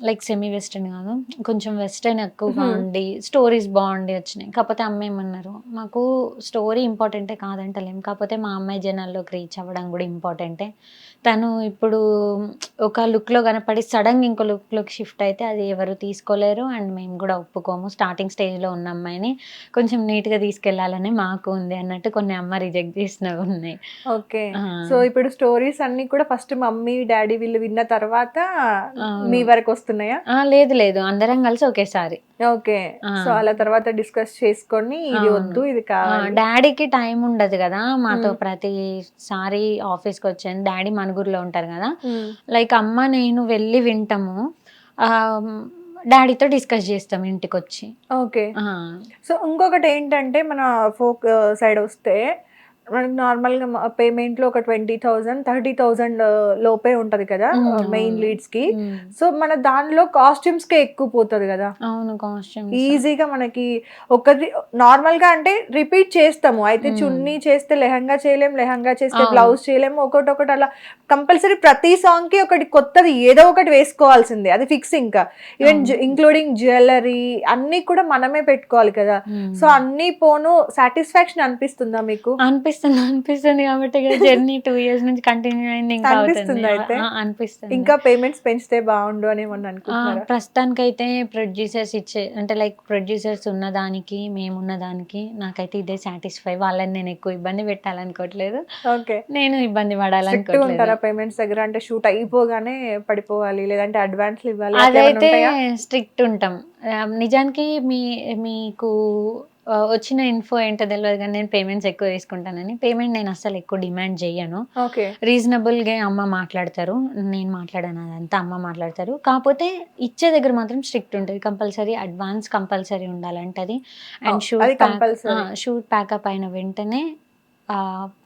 లైక్ సెమీ వెస్టర్న్ కాదు కొంచెం వెస్టర్న్ ఎక్కువగా ఉండి స్టోరీస్ బాగుండి వచ్చినాయి. కాకపోతే అమ్మ ఏమన్నారు, మాకు స్టోరీ ఇంపార్టెంటే కాదంటలేం, కాకపోతే మా అమ్మాయి జనాల్లోకి రీచ్ అవ్వడం కూడా ఇంపార్టెంటే. తను ఇప్పుడు ఒక లుక్లో కనపడి సడన్గా ఇంకో లుక్లోకి షిఫ్ట్ అయితే అది ఎవరు తీసుకోలేరు అండ్ మేము కూడా ఒప్పుకోము. స్టార్టింగ్ స్టేజ్లో ఉన్న అమ్మాయిని కొంచెం నీట్గా తీసుకెళ్లాలని మాకు ఉంది అన్నట్టు కొన్ని అమ్మ రిజెక్ట్ చేసినవి ఉన్నాయి. ఓకే, సో ఇప్పుడు స్టోరీస్ అన్ని కూడా ఫస్ట్ మమ్మీ డాడీ వీళ్ళు విన్న తర్వాత మీ వరకు వస్తున్నాయా? లేదు అందరం కలిసి ఒకేసారి. ఓకే, సో అలా తర్వాత డిస్కస్ చేసుకొని ఇది వద్దు ఇది కావాలి. డాడీకి టైం ఉండదు కదా మాతో, ప్రతిసారి ఆఫీస్కి వచ్చాను, డాడీ మనుగురులో ఉంటారు కదా, లైక్ అమ్మ నేను వెళ్ళి వింటాము, డాడీతో డిస్కస్ చేస్తాం ఇంటికి వచ్చి. ఓకే, సో ఇంకొకటి ఏంటంటే మన ఫోక్ సైడ్ వస్తే మనకి నార్మల్ గా పేమెంట్ లో ఒక 20,000 30,000 లోపే ఉంటది కదా మెయిన్ లీడ్స్ కి. సో మన దానిలో కాస్ట్యూమ్స్ కే ఎక్కువ పోతుంది కదా. అవును, కాస్ట్యూమ్ ఈజీగా మనకి ఒకటి నార్మల్ గా అంటే రిపీట్ చేస్తాము, అయితే చున్నీ చేస్తే లెహంగా చేయలేము, లెహంగా చేస్తే బ్లౌజ్ చేయలేము, ఒకటి అలా కంపల్సరీ ప్రతి సాంగ్ కి ఒకటి కొత్తది ఏదో ఒకటి వేసుకోవాల్సిందే, అది ఫిక్స్. ఇంకా ఈవెన్ ఇంక్లూడింగ్ జ్యువెలరీ అన్ని కూడా మనమే పెట్టుకోవాలి కదా. సో అన్ని పోను సాటిస్ఫాక్షన్ అనిపిస్తుందా మీకు? అనిపిస్తుంది కాబట్టి జర్నీ 2 years నుంచి కంటిన్యూ అయింది. ఇంకా అనిపిస్తుంది అయితే అనిపిస్తుంది ఇంకా పేమెంట్స్ పెంచితే బాగుండు అని అనుకుంటున్నారా? ప్రస్తుతానికైతే ప్రొడ్యూసర్స్ అంటే లైక్ ప్రొడ్యూసర్స్ ఉన్నదానికి మేమున్న దానికి నాకైతే ఇదే సాటిస్ఫై. వాళ్ళని నేను ఎక్కువ ఇబ్బంది పెట్టాలనుకోవట్లేదు, ఓకే నేను ఇబ్బంది పడాలనుకుంటారా పేమెంట్స్ దగ్గర? అంటే షూట్ అయిపోగానే పడిపోవాలి లేదంటే అడ్వాన్స్ ఇవ్వాలి, అదైతే స్ట్రిక్ట్ ఉంటాం. నిజానికి మీకు వచ్చిన ఇన్ఫో ఏంటో తెలియదు కానీ నేను పేమెంట్స్ ఎక్కువ తీసుకుంటానని. పేమెంట్ నేను అసలు ఎక్కువ డిమాండ్ చేయను, రీజనబుల్గా అమ్మ మాట్లాడతారు, నేను మాట్లాడాను అదంతా అమ్మ మాట్లాడతారు. కాకపోతే ఇచ్చే దగ్గర మాత్రం స్ట్రిక్ట్ ఉంటుంది, కంపల్సరీ అడ్వాన్స్ కంపల్సరీ ఉండాలంటది. అండ్ షూట్ ప్యాకప్ అయిన వెంటనే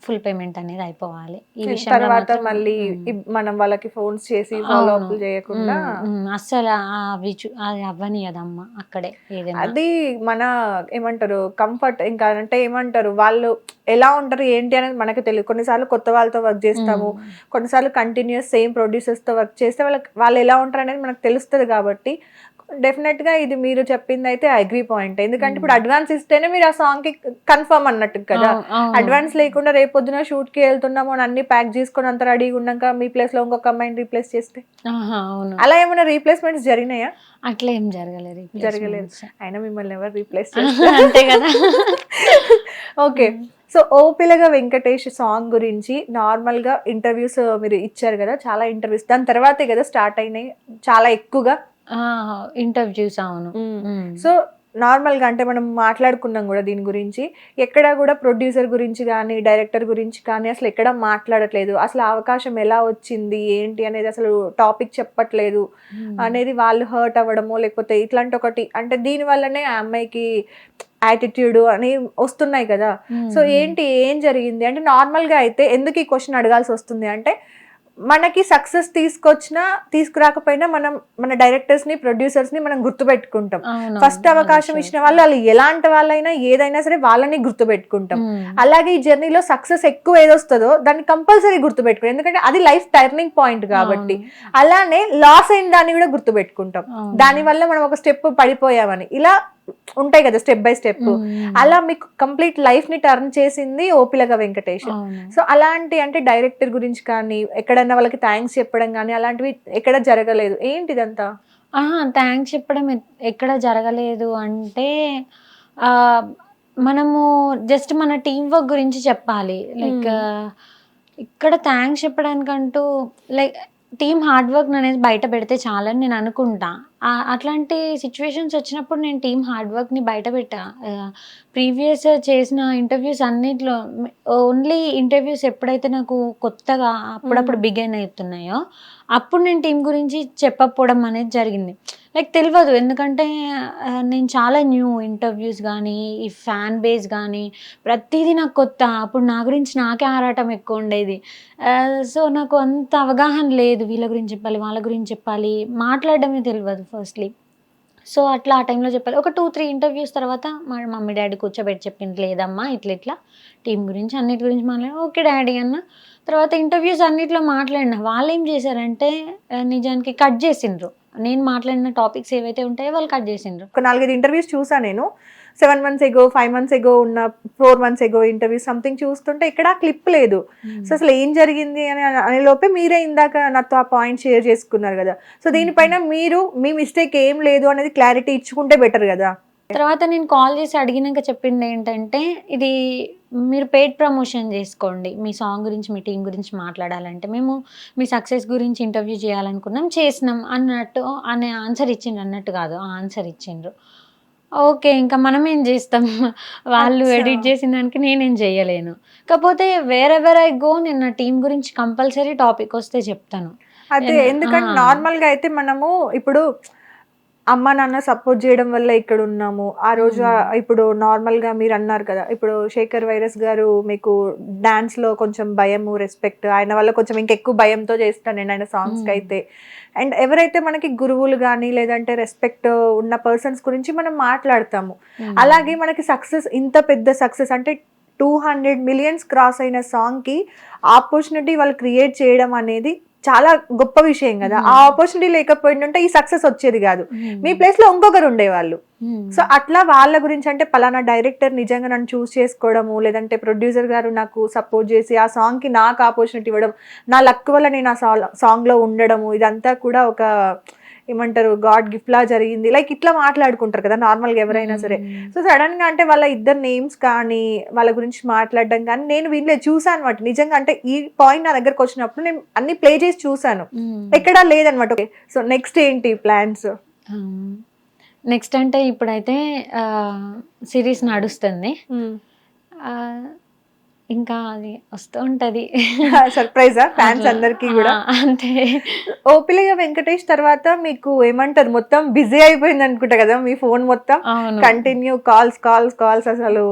ఫుల్ పేమెంట్ అనేది అయిపోవాలి. ఈ విషయం తర్వాత మళ్ళీ మనం వాళ్ళకి ఫోన్స్ చేసి ఫాలో అప్ చేయకుండా అస్సలు అది అవ్వనియదమ్మా అక్కడే. అది మన ఏమంటారు కంఫర్ట్, ఇంకా అంటే ఏమంటారు వాళ్ళు ఎలా ఉంటారు ఏంటి అనేది మనకు తెలియదు. కొన్నిసార్లు కొత్త వాళ్ళతో వర్క్ చేస్తాము, కొన్నిసార్లు కంటిన్యూస్ సేమ్ ప్రొడ్యూసర్స్ తో వర్క్ చేస్తే వాళ్ళు ఎలా ఉంటారు అనేది మనకు తెలుస్తుంది. కాబట్టి డెఫినెట్ గా ఇది మీరు చెప్పింది అయితే అగ్రీ పాయింట్. ఎందుకంటే ఇప్పుడు అడ్వాన్స్ ఇస్తేనే మీరు ఆ సాంగ్ కి కన్ఫర్మ్ అన్నట్టు కదా. అడ్వాన్స్ లేకుండా రేపొద్దున షూట్ కి వెళ్తున్నాము అని అన్ని ప్యాక్ చేసుకుని అంత రెడీగా ఉన్నాక మీ ప్లేస్ లో ఇంకొక అమ్మాయిని రీప్లేస్ చేస్తే అలా ఏమైనా రీప్లేస్మెంట్స్ జరిగినాయా? అట్లా ఏం జరగలేదు. అయినా మిమ్మల్ని ఎవరు రీప్లేస్ చేస్తారు అంతే కదా. ఓకే, సో ఓ పిల్లగా వెంకటేష్ సాంగ్ గురించి నార్మల్ గా ఇంటర్వ్యూస్ మీరు ఇచ్చారు కదా, చాలా ఇంటర్వ్యూస్ దాని తర్వాతే కదా స్టార్ట్ అయినాయి చాలా ఎక్కువగా ఇంటర్వ్యూస్. అవును, సో నార్మల్గా అంటే మనం మాట్లాడుకున్నాం కూడా దీని గురించి, ఎక్కడా కూడా ప్రొడ్యూసర్ గురించి కానీ డైరెక్టర్ గురించి కానీ అసలు ఎక్కడ మాట్లాడట్లేదు. అసలు అవకాశం ఎలా వచ్చింది ఏంటి అనేది అసలు టాపిక్ చెప్పట్లేదు అనేది, వాళ్ళు హర్ట్ అవ్వడమో లేకపోతే ఇట్లాంటి ఒకటి అంటే దీని వల్లనే ఆ అమ్మాయికి యాటిట్యూడ్ అని వస్తున్నాయి కదా. సో ఏంటి ఏం జరిగింది అంటే నార్మల్గా అయితే ఎందుకు ఈ క్వశ్చన్ అడగాల్సి వస్తుంది అంటే మనకి సక్సెస్ తీసుకురాకపోయినా మనం మన డైరెక్టర్స్ ని ప్రొడ్యూసర్స్ ని మనం గుర్తుపెట్టుకుంటాం. ఫస్ట్ అవకాశం ఇచ్చిన వాళ్ళు ఎలాంటి వాళ్ళైనా ఏదైనా సరే వాళ్ళని గుర్తుపెట్టుకుంటాం. అలాగే ఈ జర్నీలో సక్సెస్ ఎక్కువ ఏదొస్తుందో దాన్ని కంపల్సరీ గుర్తుపెట్టుకుంటాం, ఎందుకంటే అది లైఫ్ టర్నింగ్ పాయింట్ కాబట్టి. అలానే లాస్ అయిన దాన్ని కూడా గుర్తుపెట్టుకుంటాం, దాని వల్ల మనం ఒక స్టెప్ పడిపోయామని. ఇలా ఉంటాయి కదా స్టెప్ బై స్టెప్, అలా మీకు కంప్లీట్ లైఫ్ ని టర్న్ చేసింది ఓపిలగ వెంకటేష్. సో అలాంటి అంటే డైరెక్టర్ గురించి కానీ ఎక్కడన్నా వాళ్ళకి థ్యాంక్స్ చెప్పడం కానీ అలాంటివి ఎక్కడ జరగలేదు, ఏంటిదంతా? థ్యాంక్స్ చెప్పడం ఎక్కడ జరగలేదు అంటే మనము జస్ట్ మన టీం వర్క్ గురించి చెప్పాలి. లైక్ ఇక్కడ థ్యాంక్స్ చెప్పడానికంటూ లైక్ టీమ్ హార్డ్ వర్క్ అనేది బయట పెడితే చాలని నేను అనుకుంటా. అట్లాంటి సిచ్యువేషన్స్ వచ్చినప్పుడు నేను టీమ్ హార్డ్ వర్క్ని బయట పెట్టా. ప్రీవియస్ చేసిన ఇంటర్వ్యూస్ అన్నిట్లో ఓన్లీ ఇంటర్వ్యూస్ ఎప్పుడైతే నాకు కొత్తగా అప్పుడప్పుడు బిగిన్ అవుతున్నాయో అప్పుడు నేను టీం గురించి చెప్పకపోవడం అనేది జరిగింది. లైక్ తెలియదు, ఎందుకంటే నేను చాలా న్యూ ఇంటర్వ్యూస్ కానీ ఈ ఫ్యాన్ బేస్ కానీ ప్రతిదీ నాకు కొత్త. అప్పుడు నా గురించి నాకే ఆరాటం ఎక్కువ ఉండేది. సో నాకు అంత అవగాహన లేదు, వీళ్ళ గురించి చెప్పాలి వాళ్ళ గురించి చెప్పాలి, మాట్లాడడమే తెలియదు ఫస్ట్లీ. సో అట్లా ఆ టైంలో చెప్పాలి. ఒక 2-3 ఇంటర్వ్యూస్ తర్వాత మా మమ్మీ డాడీ కూర్చోబెట్టి చెప్పింది, లేదమ్మా ఇట్లా టీం గురించి అన్నిటి గురించి మాట్లాడి ఓకే డాడీ అన్న. తర్వాత ఇంటర్వ్యూస్ అన్నిట్లో మాట్లాడిన వాళ్ళు ఏం చేశారంటే నిజానికి కట్ చేసిండ్రు. నేను మాట్లాడిన టాపిక్స్ ఏవైతే ఉంటాయో వాళ్ళు కట్ చేసిండ్రు. ఒక 4-5 ఇంటర్వ్యూస్ చూసా నేను, 7 months ago, 5 months ago ఉన్న 4 months ago ఇంటర్వ్యూ సంథింగ్ చూస్తుంటే ఇక్కడ క్లిప్ లేదు. సో అసలు ఏం జరిగింది అనే లోపే మీరే ఇందాక నాతో ఆ పాయింట్ షేర్ చేసుకున్నారు కదా. సో దీనిపైన మీరు మీ మిస్టేక్ ఏం లేదు అనేది క్లారిటీ ఇచ్చుకుంటే బెటర్ కదా. తర్వాత నేను కాల్ చేసి అడిగినాక చెప్పింది ఏంటంటే, ఇది మీరు పెయిడ్ ప్రమోషన్ చేసుకోండి, మీ సాంగ్ గురించి మీ టీం గురించి మాట్లాడాలంటే మేము మీ సక్సెస్ గురించి ఇంటర్వ్యూ చేయాలనుకున్నాం చేసినాం అన్నట్టు అనే ఆన్సర్ ఇచ్చిండ్రు. అన్నట్టు కాదు, ఆన్సర్ ఇచ్చిండ్రు. ఓకే, ఇంకా మనం ఏం చేస్తాం, వాళ్ళు ఎడిట్ చేసిన దానికి నేనేం చేయలేను. కాకపోతే వేరెవర్ ఐ గో నేను నా టీం గురించి కంపల్సరీ టాపిక్ వస్తే చెప్తాను. అదే, ఎందుకంటే నార్మల్గా అయితే మనము ఇప్పుడు అమ్మ నాన్న సపోర్ట్ చేయడం వల్ల ఇక్కడ ఉన్నాము ఆ రోజు. ఇప్పుడు నార్మల్ గా మీరు అన్నారు కదా, ఇప్పుడు శేఖర్ వైరస్ గారు మీకు డాన్స్ లో కొంచెం భయము రెస్పెక్ట్, ఆయన వల్ల కొంచెం ఇంకెక్కువ భయంతో చేస్తాను నేను ఆయన సాంగ్స్ కి అయితే. అండ్ ఎవరైతే మనకి గురువులు కానీ లేదంటే రెస్పెక్ట్ ఉన్న పర్సన్స్ గురించి మనం మాట్లాడతాము. అలాగే మనకి సక్సెస్, ఇంత పెద్ద సక్సెస్ అంటే 200 millions క్రాస్ అయిన సాంగ్ కి ఆపర్చునిటీ వాళ్ళు క్రియేట్ చేయడం అనేది చాలా గొప్ప విషయం కదా. ఆ ఆపర్చునిటీ లేకపోయిందంటే ఈ సక్సెస్ వచ్చేది కాదు, మీ ప్లేస్ లో ఇంకొకరు ఉండేవాళ్ళు. సో అట్లా వాళ్ళ గురించి అంటే పలానా డైరెక్టర్ నిజంగా నన్ను చూస్ చేసుకోవడము, లేదంటే ప్రొడ్యూసర్ గారు నాకు సపోర్ట్ చేసి ఆ సాంగ్ కి నాకు ఆపర్చునిటీ ఇవ్వడం, నా లక్ వల్ల నేను ఆ సాంగ్ లో ఉండడము, ఇదంతా కూడా ఒక ఏమంటారు గాడ్ గిఫ్ట్ లా జరిగింది. లైక్ ఇట్లా మాట్లాడుకుంటారు కదా నార్మల్ గా ఎవరైనా సరే. సో సడన్ గా అంటే వాళ్ళ ఇద్దరు నేమ్స్ కానీ వాళ్ళ గురించి మాట్లాడడం కానీ నేను వినలేదు, చూసాను అనమాట. నిజంగా అంటే ఈ పాయింట్ నా దగ్గరకు వచ్చినప్పుడు నేను అన్ని ప్లే చేసి చూసాను, ఎక్కడా లేదనమాట. సో నెక్స్ట్ ఏంటి ప్లాన్స్? నెక్స్ట్ అంటే ఇప్పుడైతే సిరీస్ నడుస్తుంది, ఇంకా అది వస్తూ ఉంటది సర్ప్రైజా ఫ్యాన్స్ అందరికి కూడా. అంతే. ఓపిలగ వెంకటేష్ తర్వాత మీకు ఏమంటారు మొత్తం బిజీ అయిపోయింది అనుకుంటా కదా మీ ఫోన్ మొత్తం, కంటిన్యూ కాల్స్ కాల్స్ కాల్స్. అసలు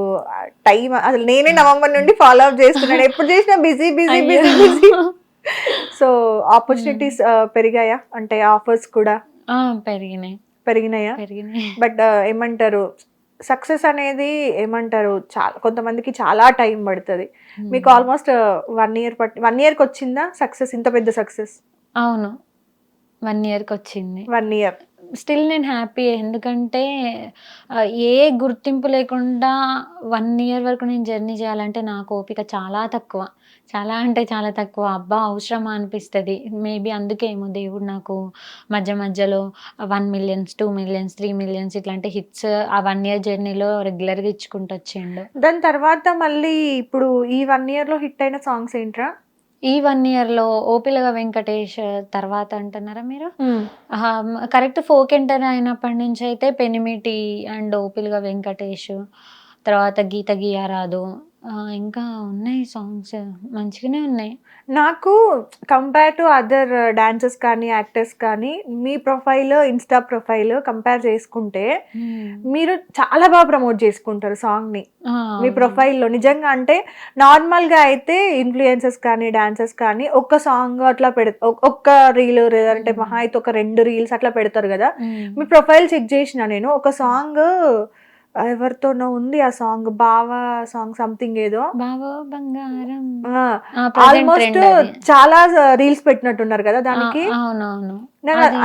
టైం అసలు నేనే నవంబర్ నుండి ఫాలో అప్ చేస్తున్నాను, ఎప్పుడు చేసినా busy busy busy busy. So opportunities పెరిగాయా అంటే ఆఫర్స్ కూడా పెరిగినాయా? బట్ ఏమంటారు సక్సెస్ అనేది ఏమంటారు చాలా కొంతమందికి చాలా టైం పడుతుంది. మీకు ఆల్మోస్ట్ 1 year 1 yearకి వచ్చిందా సక్సెస్, ఇంత పెద్ద సక్సెస్? అవును, 1 yearకి వచ్చింది. 1 year స్టిల్ నేను హ్యాపీ, ఎందుకంటే ఏ గుర్తింపు లేకుండా 1 year వరకు నేను జర్నీ చేయాలంటే నాకు ఓపిక చాలా తక్కువ, చాలా అంటే చాలా తక్కువ. అబ్బా అవసరమా అనిపిస్తుంది. మేబీ అందుకే ఏమో దేవుడు నాకు మధ్యలో 1 million 2 million 3 million ఇట్లాంటి హిట్స్ ఆ 1 year జర్నీలో రెగ్యులర్గా ఇచ్చుకుంటూ వచ్చిండు. దాని తర్వాత మళ్ళీ ఇప్పుడు ఈ 1 yearలో హిట్ అయిన సాంగ్స్ ఏంట్రా? ఈ 1 yearలో ఓపిలగ వెంకటేష్ తర్వాత అంటున్నారా మీరు? కరెక్ట్ ఫోక్ ఎంటర్ అయినప్పటి నుంచి అయితే పెనిమిటి అండ్ ఓపిలగ వెంకటేష్, తర్వాత గీత గీయారాదు, ఇంకా ఉన్నాయి సాంగ్స్ మంచిగానే ఉన్నాయి. నాకు కంపేర్ టు అదర్ డాన్సర్స్ కానీ యాక్టర్స్ కానీ మీ ప్రొఫైల్ ఇన్స్టా ప్రొఫైల్ కంపేర్ చేసుకుంటే మీరు చాలా బాగా ప్రమోట్ చేసుకుంటారు సాంగ్ ని మీ ప్రొఫైల్లో. నిజంగా అంటే నార్మల్ గా అయితే ఇన్ఫ్లుయెన్సర్స్ కానీ డాన్సర్స్ కానీ ఒక్క సాంగ్ అట్లా ఒక్క రీల్ అంటే మహా అయితే ఒక 2 reels అట్లా పెడతారు కదా. మీ ప్రొఫైల్ చెక్ చేసిన నేను, ఒక సాంగ్ ఎవరితోనో ఉంది ఆ సాంగ్, బావా సాంగ్ సంథింగ్ ఏదో, ఆల్మోస్ట్ చాలా రీల్స్ పెట్టినట్టున్నారు కదా దానికి.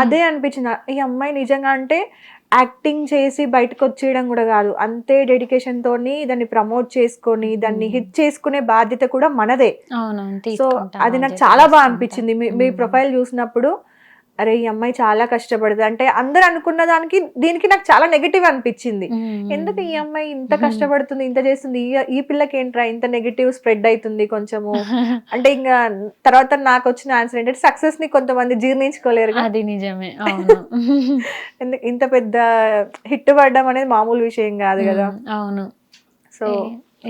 అదే అనిపించింది ఈ అమ్మాయి నిజంగా అంటే యాక్టింగ్ చేసి బయటకు వచ్చేయడం కూడా కాదు, అంతే డెడికేషన్ తోని దాన్ని ప్రమోట్ చేసుకొని దాన్ని హిట్ చేసుకునే బాధ్యత కూడా మనదే. అవునవును, సో అది నాకు చాలా బాగా అనిపించింది. మీ ప్రొఫైల్ చూసినప్పుడు అరే ఈ అమ్మాయి చాలా కష్టపడుతుంది అంటే అందరు అనుకున్న దానికి దీనికి నాకు చాలా నెగటివ్ అనిపించింది. ఎందుకు ఈ అమ్మాయి ఇంత కష్టపడుతుంది, ఇంత చేస్తుంది, ఈ పిల్లకి ఏంట్రా ఇంత నెగటివ్ స్ప్రెడ్ అవుతుంది కొంచెము అంటే ఇంకా తర్వాత నాకు వచ్చిన ఆన్సర్ ఏంటంటే సక్సెస్ ని కొంతమంది జీర్ణించుకోలేరు. అది నిజమే. అవును. ఇంత పెద్ద హిట్ పడడం అనేది మామూలు విషయం కాదు కదా. అవును. సో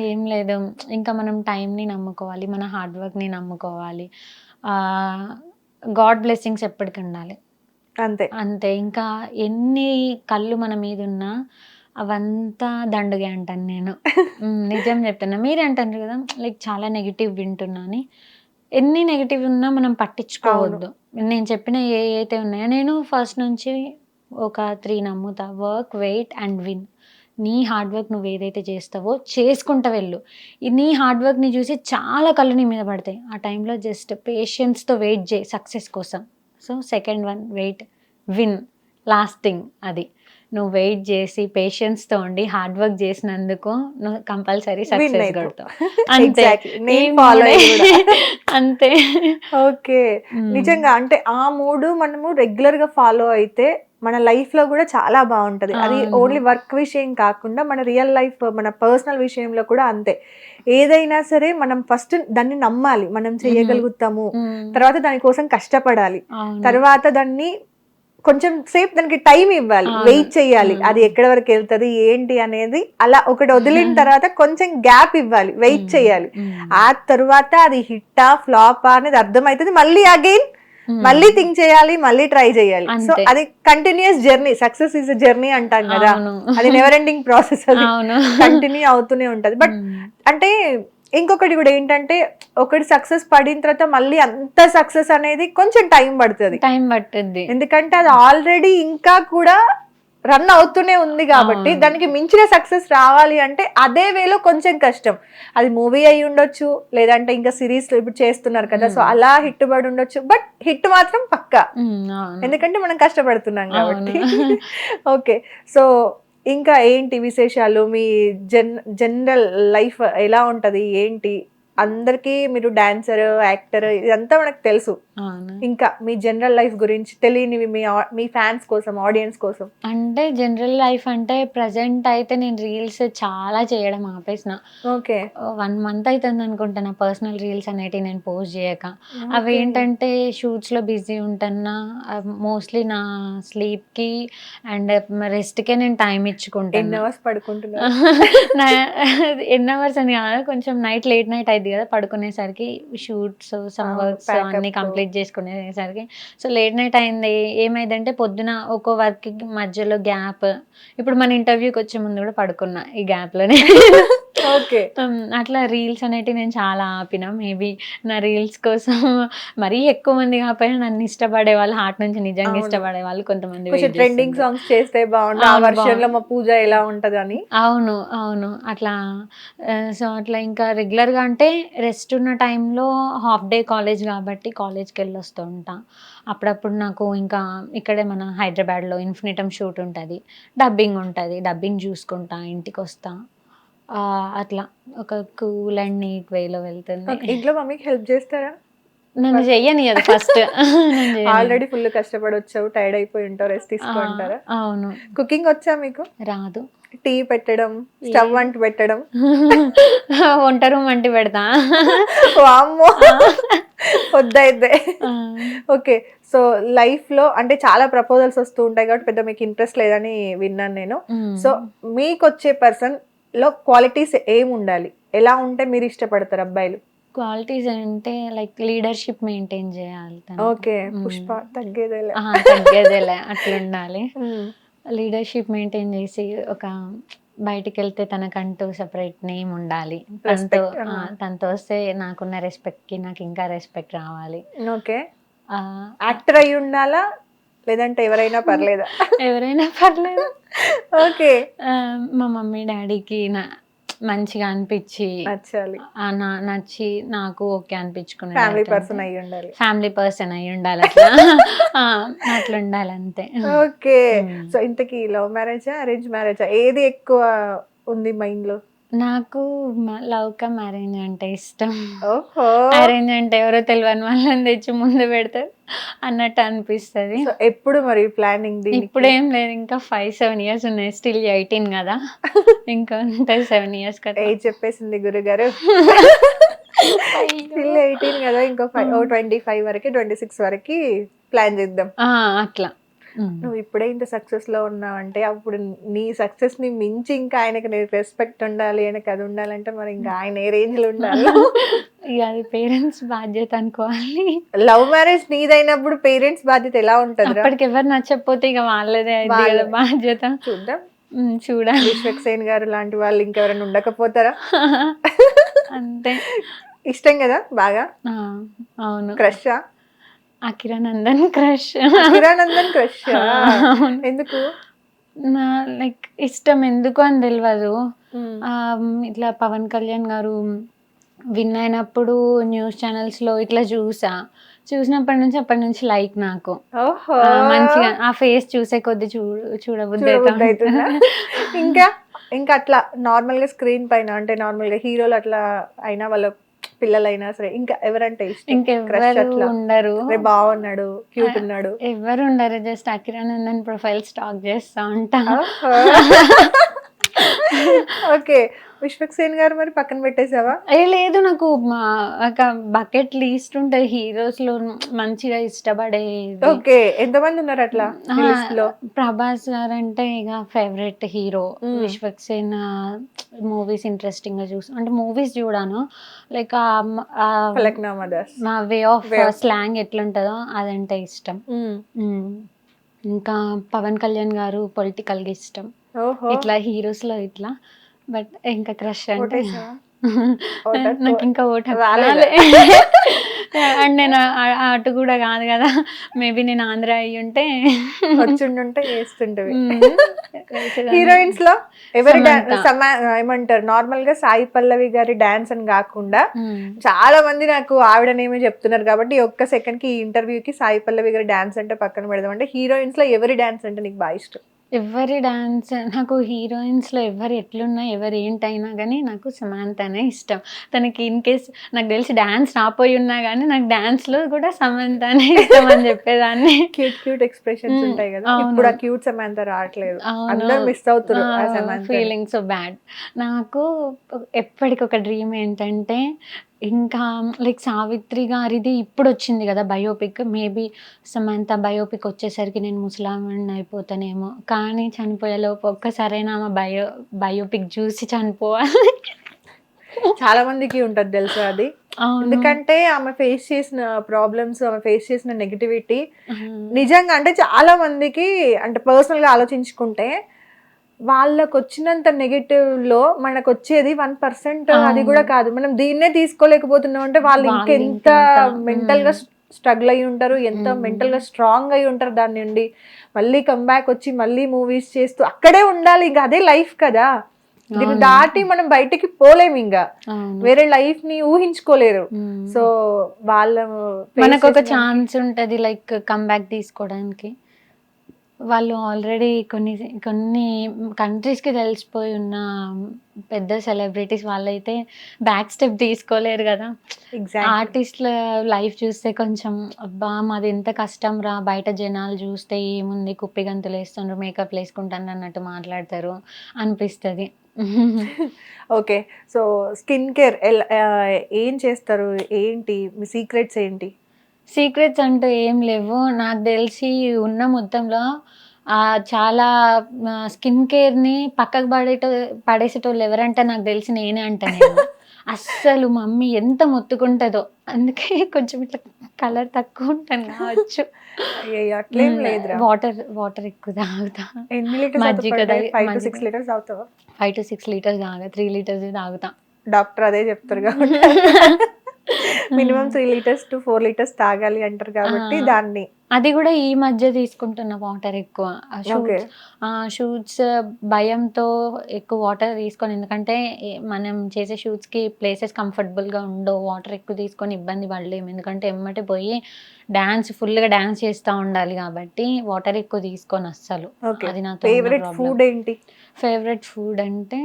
ఏం లేదు, ఇంకా మనం టైంని నమ్ముకోవాలి, మన హార్డ్ వర్క్ని నమ్ముకోవాలి, గాడ్ బ్లెస్సింగ్స్ ఎప్పటికీ ఉండాలి. అంతే అంతే. ఇంకా ఎన్ని కళ్ళు మన మీద ఉన్నా అవంతా దండుగే అంటాను నేను. నిజం చెప్తున్నా. మీరే అంటారు కదా లైక్ చాలా నెగిటివ్ వింటున్నా అని. ఎన్ని నెగిటివ్ ఉన్నా మనం పట్టించుకోవద్దు. నేను చెప్పిన అయితే ఉన్నాయో నేను ఫస్ట్ నుంచి ఒక 3 నమ్ముతా. Work, wait and win. నీ హార్డ్ వర్క్ నువ్వు ఏదైతే చేస్తావో చేసుకుంటూ వెళ్ళు. నీ హార్డ్ వర్క్ని చూసి చాలా కళ్ళు నీ మీద పడతాయి. ఆ టైంలో జస్ట్ పేషెన్స్తో వెయిట్ చేయి సక్సెస్ కోసం. So second one wait, win, last thing అది. నువ్వు వెయిట్ చేసి పేషెన్స్తో ఉండి హార్డ్ వర్క్ చేసినందుకు నువ్వు కంపల్సరీ సక్సెస్ కొడతావు. అంతే. అంతే. ఓకే. నిజంగా అంటే ఆ 3 మనము రెగ్యులర్ గా ఫాలో అయితే మన లైఫ్ లో కూడా చాలా బాగుంటది. అది ఓన్లీ వర్క్ విషయం కాకుండా మన రియల్ లైఫ్, మన పర్సనల్ విషయంలో కూడా అంతే. ఏదైనా సరే మనం ఫస్ట్ దాన్ని నమ్మాలి, మనం చేయగలుగుతాము, తర్వాత దానికోసం కష్టపడాలి, తర్వాత దాన్ని కొంచెం సేపు దానికి టైం ఇవ్వాలి, వెయిట్ చేయాలి, అది ఎక్కడి వరకు వెళ్తుంది ఏంటి అనేది. అలా ఒకటి వదిలిన తర్వాత కొంచెం గ్యాప్ ఇవ్వాలి, వెయిట్ చేయాలి. ఆ తర్వాత అది హిట్టా ఫ్లాపా అనేది అర్థమవుతుంది. మళ్ళీ అగైన్ మళ్ళీ థింక్ చేయాలి, మళ్ళీ ట్రై చేయాలి. సో అది continuous journey. Success is journey అంటాం కదా, అది నెవర్ ఎండింగ్ ప్రాసెస్, అది కంటిన్యూ అవుతూనే ఉంటది. బట్ అంటే ఇంకొకటి కూడా ఏంటంటే ఒకటి సక్సెస్ పడిన తర్వాత మళ్ళీ అంత సక్సెస్ అనేది కొంచెం టైం పడుతుంది. ఎందుకంటే అది ఆల్రెడీ ఇంకా కూడా రన్ అవుతూనే ఉంది కాబట్టి దానికి మించిన సక్సెస్ రావాలి అంటే అదే వేలో కొంచెం కష్టం. అది మూవీ అయి ఉండొచ్చు, లేదంటే ఇంకా సిరీస్ ఇప్పుడు చేస్తున్నారు కదా, సో అలా హిట్ పడి ఉండొచ్చు. బట్ హిట్ మాత్రం పక్కా, ఎందుకంటే మనం కష్టపడుతున్నాం కాబట్టి. ఓకే. సో ఇంకా ఏంటి విశేషాలు? మీ జనరల్ లైఫ్ ఎలా ఉంటది ఏంటి? అందరికీ మీరు డాన్సర్, యాక్టర్ ఇదంతా మనకు తెలుసు. ఇంకా మీ జనరల్ లైఫ్ గురించి తెలియనివి మీ ఫ్యాన్స్ కోసం, ఆడియన్స్ కోసం. అంటే జనరల్ లైఫ్ అంటే ప్రజెంట్ అయితే నేను రీల్స్ చాలా చేయడం ఆపేసిన. ఓకే. 1 month అవుతుంది అనుకుంటా నా పర్సనల్ రీల్స్ అనేటివి నేను పోస్ట్ చేయక. అవి ఏంటంటే షూట్స్లో బిజీ ఉంటున్నా, మోస్ట్లీ నా స్లీప్కి అండ్ రెస్ట్కే నేను టైం ఇచ్చుకుంటాను. ఎన్ని అవర్స్ పడుకుంటున్నా? ఎన్ని అవర్స్ అని కాదు, కొంచెం లేట్ నైట్ అయింది కదా పడుకునేసరికి, షూట్స్, సమ్ వర్క్స్ అన్ని కంప్లీట్ చేసుకునేసరికి. సో లేట్ నైట్ అయింది. ఏమైందంటే పొద్దున ఒక్కో వర్క్ మధ్యలో గ్యాప్. ఇప్పుడు మన ఇంటర్వ్యూకి వచ్చే ముందు కూడా పడుకున్నా ఈ గ్యాప్లోనే. ఓకే. అట్లా రీల్స్ అనేటివి నేను చాలా ఆపిన. మేబీ నా రీల్స్ కోసం మరీ ఎక్కువ మంది కాకపోయినా నన్ను ఇష్టపడే వాళ్ళు, హార్ట్ నుంచి నిజంగా ఇష్టపడే వాళ్ళు కొంతమంది ట్రెండింగ్ సాంగ్స్ చేస్తే బాగుంటుంది, ఆ వర్షన్లో మా పూజ ఎలా ఉంటదని. అవును అట్లా. సో అట్లా ఇంకా రెగ్యులర్గా అంటే రెస్ట్ ఉన్న టైంలో హాఫ్ డే కాలేజ్ కాబట్టి కాలేజ్కి వెళ్ళొస్తూ ఉంటా. అప్పుడప్పుడు నాకు ఇంకా ఇక్కడే మన హైదరాబాద్లో ఇన్ఫినిటమ్ షూట్ ఉంటుంది, డబ్బింగ్ ఉంటుంది, డబ్బింగ్ చూసుకుంటా, ఇంటికి వస్తా. అట్లా ఒక కూల్ అండ్ నీట్ వేలో వెళ్తుంది. ఇంట్లో మమ్మీకి హెల్ప్ చేస్తారా? నన్ను చెయ్యని అది ఫస్ట్. ఆల్రెడీ ఫుల్ కష్టపడి వచ్చావు, టైర్డ్ అయిపోయి ఉంటావు, రెస్ట్ తీసుకుంటారా? అవును. కుకింగ్ వచ్చా మీకు? రాదు. టీ పెట్టడం, స్టవ్ వంట పెట్టడం, వంట రూమ్ వంటి పెడతా. అమ్మో వద్దయితే. ఓకే. సో లైఫ్ లో అంటే చాలా ప్రపోజల్స్ వస్తూ ఉంటాయి కాబట్టి పెద్ద మీకు ఇంట్రెస్ట్ లేదని విన్నాను నేను. సో మీకు వచ్చే పర్సన్ లో క్వాలిటీస్ ఏం ఉండాలి, ఎలా ఉంటే మీరు ఇష్టపడతారు అబ్బాయిలు? క్వాలిటీస్ అంటే లైక్ లీడర్షిప్ మెయింటైన్ చేయాలి. ఓకే. పుష్ప తగ్గేదేలే అట్లా ఉండాలి. లీడర్షిప్ మెయింటైన్ చేసి ఒక బయటికి వెళ్తే తనకంటూ సెపరేట్ నేమ్ ఉండాలి. తనతో వస్తే నాకున్న రెస్పెక్ట్కి నాకు ఇంకా రెస్పెక్ట్ రావాలి. ఓకే. యాక్టర్ అయి ఉండాలా లేదంటే ఎవరైనా పర్లేదా? ఎవరైనా పర్లేదు. ఓకే. మా మమ్మీ డాడీకి మంచిగా అనిపించి నచ్చాలి, నచ్చి నాకు ఓకే అనిపించుకునే ఫ్యామిలీ పర్సన్ అయ్యి ఉండాలి. ఫ్యామిలీ పర్సన్ అయి ఉండాలి అట్లా. ఆ, అట్లా ఉండాలి అంతే. ఓకే. సో ఇంతకీ లవ్ మ్యారేజా అరేంజ్ మ్యారేజా ఏది ఎక్కువ ఉంది మైండ్ లో? నాకు లవ్ కమ్ అరేంజ్ అంటే ఇష్టం. ఓహో, అరేంజ్ అంటే ఎవరో తెలియని వాళ్ళని తెచ్చి ముందు పెడతారు అన్నట్టు అనిపిస్తుంది. సో ఎప్పుడు మరి ప్లానింగ్? ఇప్పుడు ఏం లేదు, ఇంకా 5-7 years ఉన్నాయి, స్టిల్ 18 కదా, ఇంకా ఉంటాయి 7 years కదా. ఏజ్ చెప్పేసింది గురుగారు. స్టిల్ 18 కదా, ఇంకో 25 వరకు 26 వరకు ప్లాన్ చేద్దాం. అట్లా. నువ్వు ఇప్పుడే ఇంత సక్సెస్ లో ఉన్నావంటే అప్పుడు నీ సక్సెస్ ని మించి ఇంకా ఆయనకి రెస్పెక్ట్ ఉండాలి, ఆయనకి అది ఉండాలంటే మరి ఇంకా ఆయన ఏ రేంజ్ లో ఉండాలి? ఇక అది పేరెంట్స్ బాధ్యత అనుకోవాలి. లవ్ మ్యారేజ్ నీదైనప్పుడు పేరెంట్స్ బాధ్యత ఎలా ఉంటది? అప్పటికి ఎవరు నచ్చకపోతే ఇక వాళ్ళదే అయింది కదా బాధ్యత. చూద్దాం, చూడాలి. విశ్వక్సేన్ గారు లాంటి వాళ్ళు ఇంకెవరైనా ఉండకపోతారా? అంతే. ఇష్టం కదా బాగా? అవును. క్రషా? అకిరానందన్ క్రష్. అకిరానందన్ క్రష్? ఎందుకు? లైక్ ఇష్టం ఎందుకు అని తెలియదు. ఇట్లా పవన్ కళ్యాణ్ గారు విన్ అయినప్పుడు న్యూస్ ఛానల్స్ లో ఇట్లా చూసినప్పటి నుంచి లైక్ నాకు మంచిగా ఆ ఫేస్ చూసే కొద్ది చూడబుద్ధి అవుతుందా? ఇంకా అట్లా నార్మల్ గా స్క్రీన్ పైన అంటే నార్మల్ గా హీరోలు అట్లా అయినా వాళ్ళ పిల్లలైనా సరే ఇంకా ఎవరంటే ఇష్టం? ఇంకెవరు ఉండరు. బాగున్నాడు, క్యూట్ ఉన్నాడు, ఎవరు ఉండరు. జస్ట్ అకిరానందన్ ప్రొఫైల్ స్టాక్ చేస్తా ఉంటా. ఓకే. విశ్వక్సేన్ గారు మరి పక్కన పెట్టేసావా? లేదు, నాకు ఒక బకెట్ లీస్ట్ ఉంటుంది హీరోస్ లో మంచిగా ఇష్టపడే. ఓకే, ఎంతమంది ఉన్నారు అట్లా లిస్ట్ లో? ప్రభాస్ గారు అంటే ఇక favourite hero. Vishwaksen movies interesting గా అంటే మూవీస్ చూడాను, లైక్ మా వే ఆఫ్ స్లాంగ్ ఎట్లుంటుందో అదంటే ఇష్టం. ఇంకా పవన్ కళ్యాణ్ గారు పొలిటికల్ గా ఇష్టం. ఇట్లా హీరోస్ లో ఇట్లా. బట్ ఇంకా క్రష్ అంటే నాకు ఇంకా ఓటు అండ్ నేను అటు కూడా కాదు కదా, మేబీ నేను ఆంధ్ర అయ్యి ఉంటే వచ్చిండుంటే వేస్తుంటవి. హీరోయిన్స్ లో ఎవరి ఏమంటారు నార్మల్ గా సాయి పల్లవి గారి డాన్స్ అని కాకుండా చాలా మంది నాకు ఆవిడనేమో చెప్తున్నారు కాబట్టి ఒక్క సెకండ్ కి ఈ ఇంటర్వ్యూకి సాయి పల్లవి గారి డాన్స్ అంటే పక్కన పెడదాం. అంటే హీరోయిన్స్ లో ఎవరి డాన్స్ అంటే నీకు బాగా ఇష్టం? ఎవరి డాన్స్ నాకు హీరోయిన్స్ లో ఎవరు ఎట్లున్నా ఎవరు ఏంటైనా కానీ నాకు సమంతనే ఇష్టం. తనకి ఇన్ కేస్ నాకు తెలిసి డాన్స్ రాపోయి ఉన్నా కానీ నాకు డాన్స్ లో కూడా సమంతనే ఇష్టం అని చెప్పేదాన్ని. క్యూట్ ఎక్స్ప్రెషన్స్ ఉంటాయి కదా, ఇప్పుడు ఆ క్యూట్ సమంత రావట్లేదు, అందరూ మిస్ అవుతున్నారు. Feeling so bad. నాకు ఎప్పటికొక డ్రీమ్ ఏంటంటే ఇంకా లైక్ సావిత్రి గారిది ఇప్పుడు వచ్చింది కదా బయోపిక్, మేబీ సమంత బయోపిక్ వచ్చేసరికి నేను ముసలామణ్ణి అయిపోతానేమో, కానీ చనిపోయేలోపు ఒక్కసారైనా ఆమె బయోపిక్ చూసి చనిపోవాలి. చాలా మందికి ఉంటది తెలుసా అది, ఎందుకంటే ఆమె ఫేస్ చేసిన ప్రాబ్లమ్స్, ఆమె ఫేస్ చేసిన నెగిటివిటీ నిజంగా అంటే చాలా మందికి అంటే పర్సనల్ గా ఆలోచించుకుంటే వాళ్ళకు వచ్చినంత నెగటివ్ లో మనకు వచ్చేది 1%, అది కూడా కాదు. మనం దీన్నే తీసుకోలేకపోతున్నాం అంటే వాళ్ళు ఇంకెంత మెంటల్ గా స్ట్రగుల్ అయి ఉంటారు, ఎంత మెంటల్ గా స్ట్రాంగ్ అయి ఉంటారు. దాని నుండి మళ్ళీ కంబ్యాక్ వచ్చి మళ్ళీ మూవీస్ చేస్తూ అక్కడే ఉండాలి, ఇంకా అదే లైఫ్ కదా. దీన్ని దాటి మనం బయటికి పోలేము, ఇంకా వేరే లైఫ్ ని ఊహించుకోలేరు. సో మనకు ఒక ఛాన్స్ ఉంటది లైక్ కంబ్యాక్ తీసుకోవడానికి. వాళ్ళు ఆల్రెడీ కొన్ని కంట్రీస్కి తెలిసిపోయి ఉన్న పెద్ద సెలబ్రిటీస్ వాళ్ళైతే బ్యాక్ స్టెప్ తీసుకోలేరు కదా. ఆర్టిస్ట్ల లైఫ్ చూస్తే కొంచెం అబ్బా మాది ఎంత కష్టం రా, బయట జనాలు చూస్తే ఏముంది కుప్పి గంతులు వేస్తుండ్రు, మేకప్ వేసుకుంటాను అన్నట్టు మాట్లాడతారు అనిపిస్తుంది. ఓకే, సో స్కిన్ కేర్ ఏం చేస్తారు, ఏంటి మీ సీక్రెట్స్ ఏంటి? సీక్రెట్స్ అంటూ ఏం లేవు నాకు తెలిసి. ఉన్న మొత్తంలో చాలా స్కిన్ కేర్ని పక్కకు పడేసేటోళ్ళు ఎవరంటే నాకు తెలిసి నేనే అంటాను. అస్సలు మమ్మీ ఎంత మొత్తుకుంటుందో, అందుకే కొంచెం ఇట్లా కలర్ తక్కువ ఉంటాను కావచ్చు. వాటర్ ఎక్కువ తాగుతా. మజ్జిగ 5 to 6 లీటర్స్ తాగుతావా? 5 to 6 లీటర్స్ తాగా, 3 లీటర్స్ తాగుతా. డాక్టర్ అదే చెప్తారు కాబట్టి మినిమం 3 లీటర్స్ to 4 లీటర్స్ తాగాలి అంటారు కాబట్టి దాన్ని అది కూడా ఈ మధ్య తీసుకుంటున్న వాటర్ ఎక్కువ. ఓకే. షూట్స్ భయంతో ఎక్కువ వాటర్ తీసుకొని, ఎందుకంటే మనం చేసే షూట్స్కి ప్లేసెస్ కంఫర్టబుల్గా ఉండవు, వాటర్ ఎక్కువ తీసుకొని ఇబ్బంది పడలేము, ఎందుకంటే ఎమ్మటే పోయి ఫుల్గా డ్యాన్స్ చేస్తూ ఉండాలి కాబట్టి వాటర్ ఎక్కువ తీసుకొని అస్సలు. ఓకే. అది నాతో ఫేవరెట్ ఫుడ్ ఏంటి? ఫేవరెట్ ఫుడ్ అంటే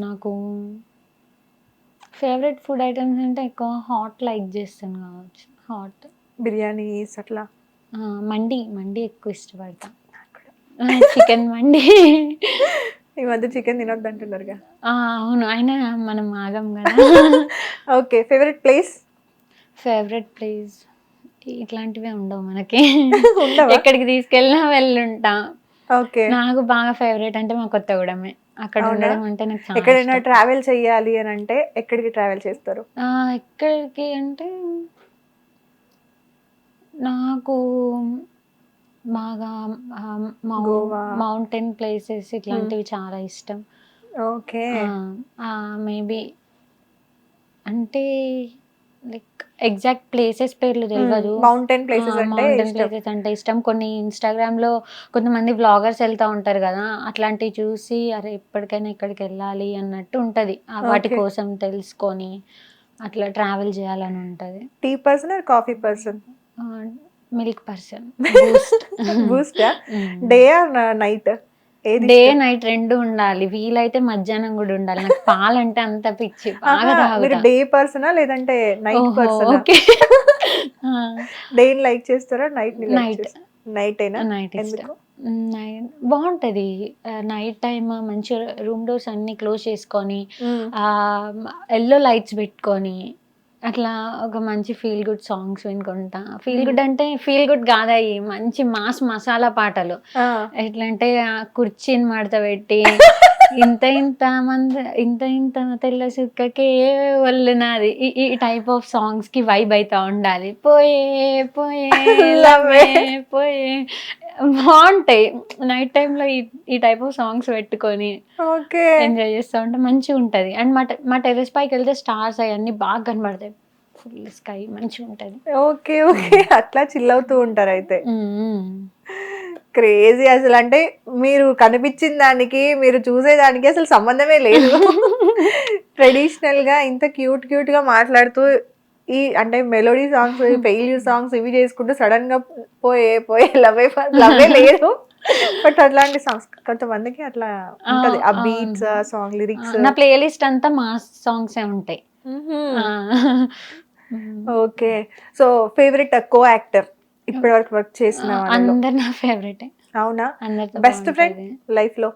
నాకు ఫేవరెట్ ఫుడ్ ఐటమ్స్ అంటే ఎక్కువ హాట్ లైక్ చేస్తాను కావచ్చు. హాట్ బిర్యానీస్ అట్లా? మండి ఎక్కువ ఇష్టపడతా. చికెన్ మండి. ఈ మధ్య చికెన్ తినొద్దు అంటున్నారుగా. అవును, అయినా మనం ఆగం కదా. Okay. Favourite place? Favourite place ఇట్లాంటివే ఉండవు మనకి. ఉండవా? ఎక్కడికి తీసుకెళ్ళినా వెళ్ళుంటా. ఓకే. నాకు బాగా ఫేవరెట్ అంటే మా కొత్తగూడెమే. అక్కడ ఉండడం అంటే నాకు చాలా ఎక్కడైనా ఇష్టం. ట్రావెల్ చేయాలి అని అంటే ఎక్కడికి ట్రావెల్ చేస్తారు? ఎక్కడికి అంటే నాకు బాగా గోవా. మౌంటైన్ ప్లేసెస్ ఇట్లాంటివి చాలా ఇష్టం. ఓకే. మేబీ అంటే లైక్ ఎగ్జాక్ట్ ప్లేసెస్ పేర్లు తెలియదు. మౌంటైన్ ప్లేసెస్ అంటే ఇష్టం. ప్లేసెస్ అంటే ఇష్టం. కొన్ని ఇన్స్టాగ్రామ్లో కొంతమంది వ్లాగర్స్ వెళ్తూ ఉంటారు కదా, అట్లాంటివి చూసి అరే ఎప్పటికైనా ఇక్కడికి వెళ్ళాలి అన్నట్టు ఉంటుంది. వాటి Okay. కోసం తెలుసుకొని అట్లా ట్రావెల్ చేయాలని ఉంటుంది. Tea person or coffee person? Milk person. బూస్టా? Day or night? ఏది? డే నైట్ రెండు ఉండాలి, వీలైతే మధ్యాహ్నం కూడా ఉండాలి. నాకు పాలంటే అంత పిచ్చి, బాగా మీరు తాగుతా. డే పర్సనా లేదంటే నైట్ పర్సనా? ఓకే. డే లైక్ చేస్తారా నైట్ ని లైక్ నైట్ చేస్తారా? నైట్ ఏనా? నైట్ ఇష్టం. ఎందుకు? బాగుంటది నైట్ టైమ్, మంచి రూమ్ డోర్స్ అన్ని క్లోజ్ చేసుకొని ఎల్లో లైట్స్ పెట్టుకొని అట్లా ఒక మంచి ఫీల్ గుడ్ సాంగ్స్ వినుకుంటా. ఫీల్ గుడ్ అంటే ఫీల్ గుడ్ కాదయ్యి, మంచి మాస్ మసాలా పాటలు. ఎట్లా అంటే కుర్చీని మడత పెట్టి ఇంత ఇంత తెల్ల సుక్కకే ఒళ్ళు నాది, ఈ టైప్ ఆఫ్ సాంగ్స్ కి వైబ్ అవుతా ఉండాలి. పోయే పోయే లవ్వే పోయే బాగుంటాయి. నైట్ టైంలో ఈ టైప్ ఆఫ్ సాంగ్స్ పెట్టుకొని ఎంజాయ్ చేస్తూ ఉంటే మంచిగా ఉంటుంది. అండ్ మా టెర్రస్ పైకి వెళ్తే స్టార్స్ అవన్నీ బాగా కనబడతాయి, ఫుల్ స్కై మంచిగా ఉంటుంది. ఓకే. ఓకే. అట్లా చిల్ అవుతూ ఉంటారు అయితే. క్రేజీ అసలు. అంటే మీరు కనిపించిన దానికి మీరు చూసేదానికి అసలు సంబంధమే లేదు. ట్రెడిషనల్ గా ఇంత క్యూట్ క్యూట్ గా మాట్లాడుతూ ఈ అంటే మెలోడీ సాంగ్స్, ఫెయిల్యూర్ సాంగ్స్ ఇవి చేసుకుంటూ సడన్ గా పోయే పోయే లవ్వే లేదు. బట్ అట్లాంటి సాంగ్స్ కొంతమందికి అట్లా ఉంటది, ఆ బీట్స్, ఆ సాంగ్ లిరిక్స్. నా ప్లేలిస్ట్ అంతా మాస్ సాంగ్స్ ఉంటాయి. Okay. So favourite co actor ఇప్పటి వరకు వర్క్ చేసిన వాళ్ళలో? అందరు నా ఫేవరెట్. అవునా? అందరితో బెస్ట్ ఫ్రెండ్ లైఫ్ లో?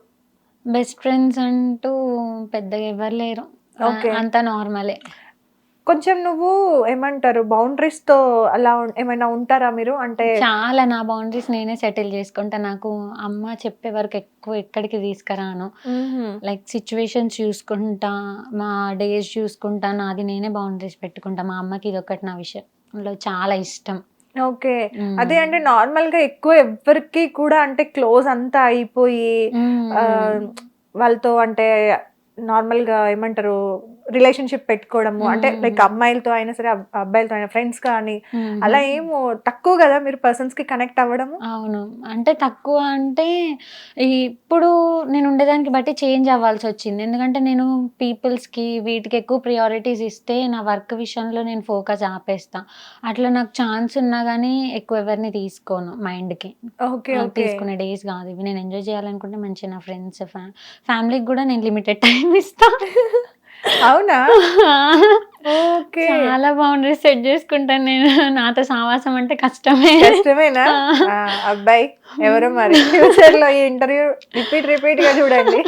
బెస్ట్ ఫ్రెండ్స్ అంటూ పెద్దగా ఎవరు లేరు, అంతా నార్మలే. కొంచెం నువ్వు ఏమంటారు బౌండరీస్ తో అలా ఏమైనా ఉంటారా మీరు? అంటే చాలా నా బౌండరీస్ నేనే సెటిల్ చేసుకుంటా. నాకు అమ్మ చెప్పే వరకు ఎక్కువ ఎక్కడికి తీసుకురాను. లైక్ సిచ్యువేషన్స్ చూసుకుంటా, మా డేస్ చూసుకుంటా, నాది నేనే బౌండరీస్ పెట్టుకుంటా. మా అమ్మకి ఇది ఒకటి నా విషయంలో చాలా ఇష్టం. ఓకే. అదే అంటే నార్మల్ గా ఎక్కువ ఎవరికి కూడా అంటే క్లోజ్ అంతా అయిపోయి వాళ్ళతో అంటే నార్మల్ గా ఏమంటారు రిలేషన్షిప్ పెట్టుకోవడము, అంటే లైక్ అమ్మాయిలతో అయినా సరే అబ్బాయిలతో అయినా ఫ్రెండ్స్ కానీ అలా ఏమో తక్కువ కదా మీరు పర్సన్స్ కి కనెక్ట్ అవ్వడము? అవును, అంటే తక్కువ అంటే ఇప్పుడు నేను ఉండేదానికి బట్టి చేంజ్ అవ్వాల్సి వచ్చింది. ఎందుకంటే నేను పీపుల్స్కి వీటికి ఎక్కువ ప్రియారిటీస్ ఇస్తే నా వర్క్ విషయంలో నేను ఫోకస్ ఆపేస్తా. అట్లా నాకు ఛాన్స్ ఉన్నా కానీ ఎక్కువ ఎవరిని తీసుకోను మైండ్కి. తీసుకునే డేస్ కాదు ఇవి. నేను ఎంజాయ్ చేయాలనుకుంటే మంచిగా నా ఫ్రెండ్స్ ఫ్యామిలీకి కూడా నేను లిమిటెడ్ టైం ఇస్తా. అవునా? ఓకే. చాలా బౌండరీస్ సెట్ చేసుకుంటాను నేను. నాతో సావాసం అంటే కష్టమేనా? అబ్బాయి ఎవరో మరి ఫ్యూచర్ లో ఈ ఇంటర్వ్యూ రిపీట్ గా చూడండి.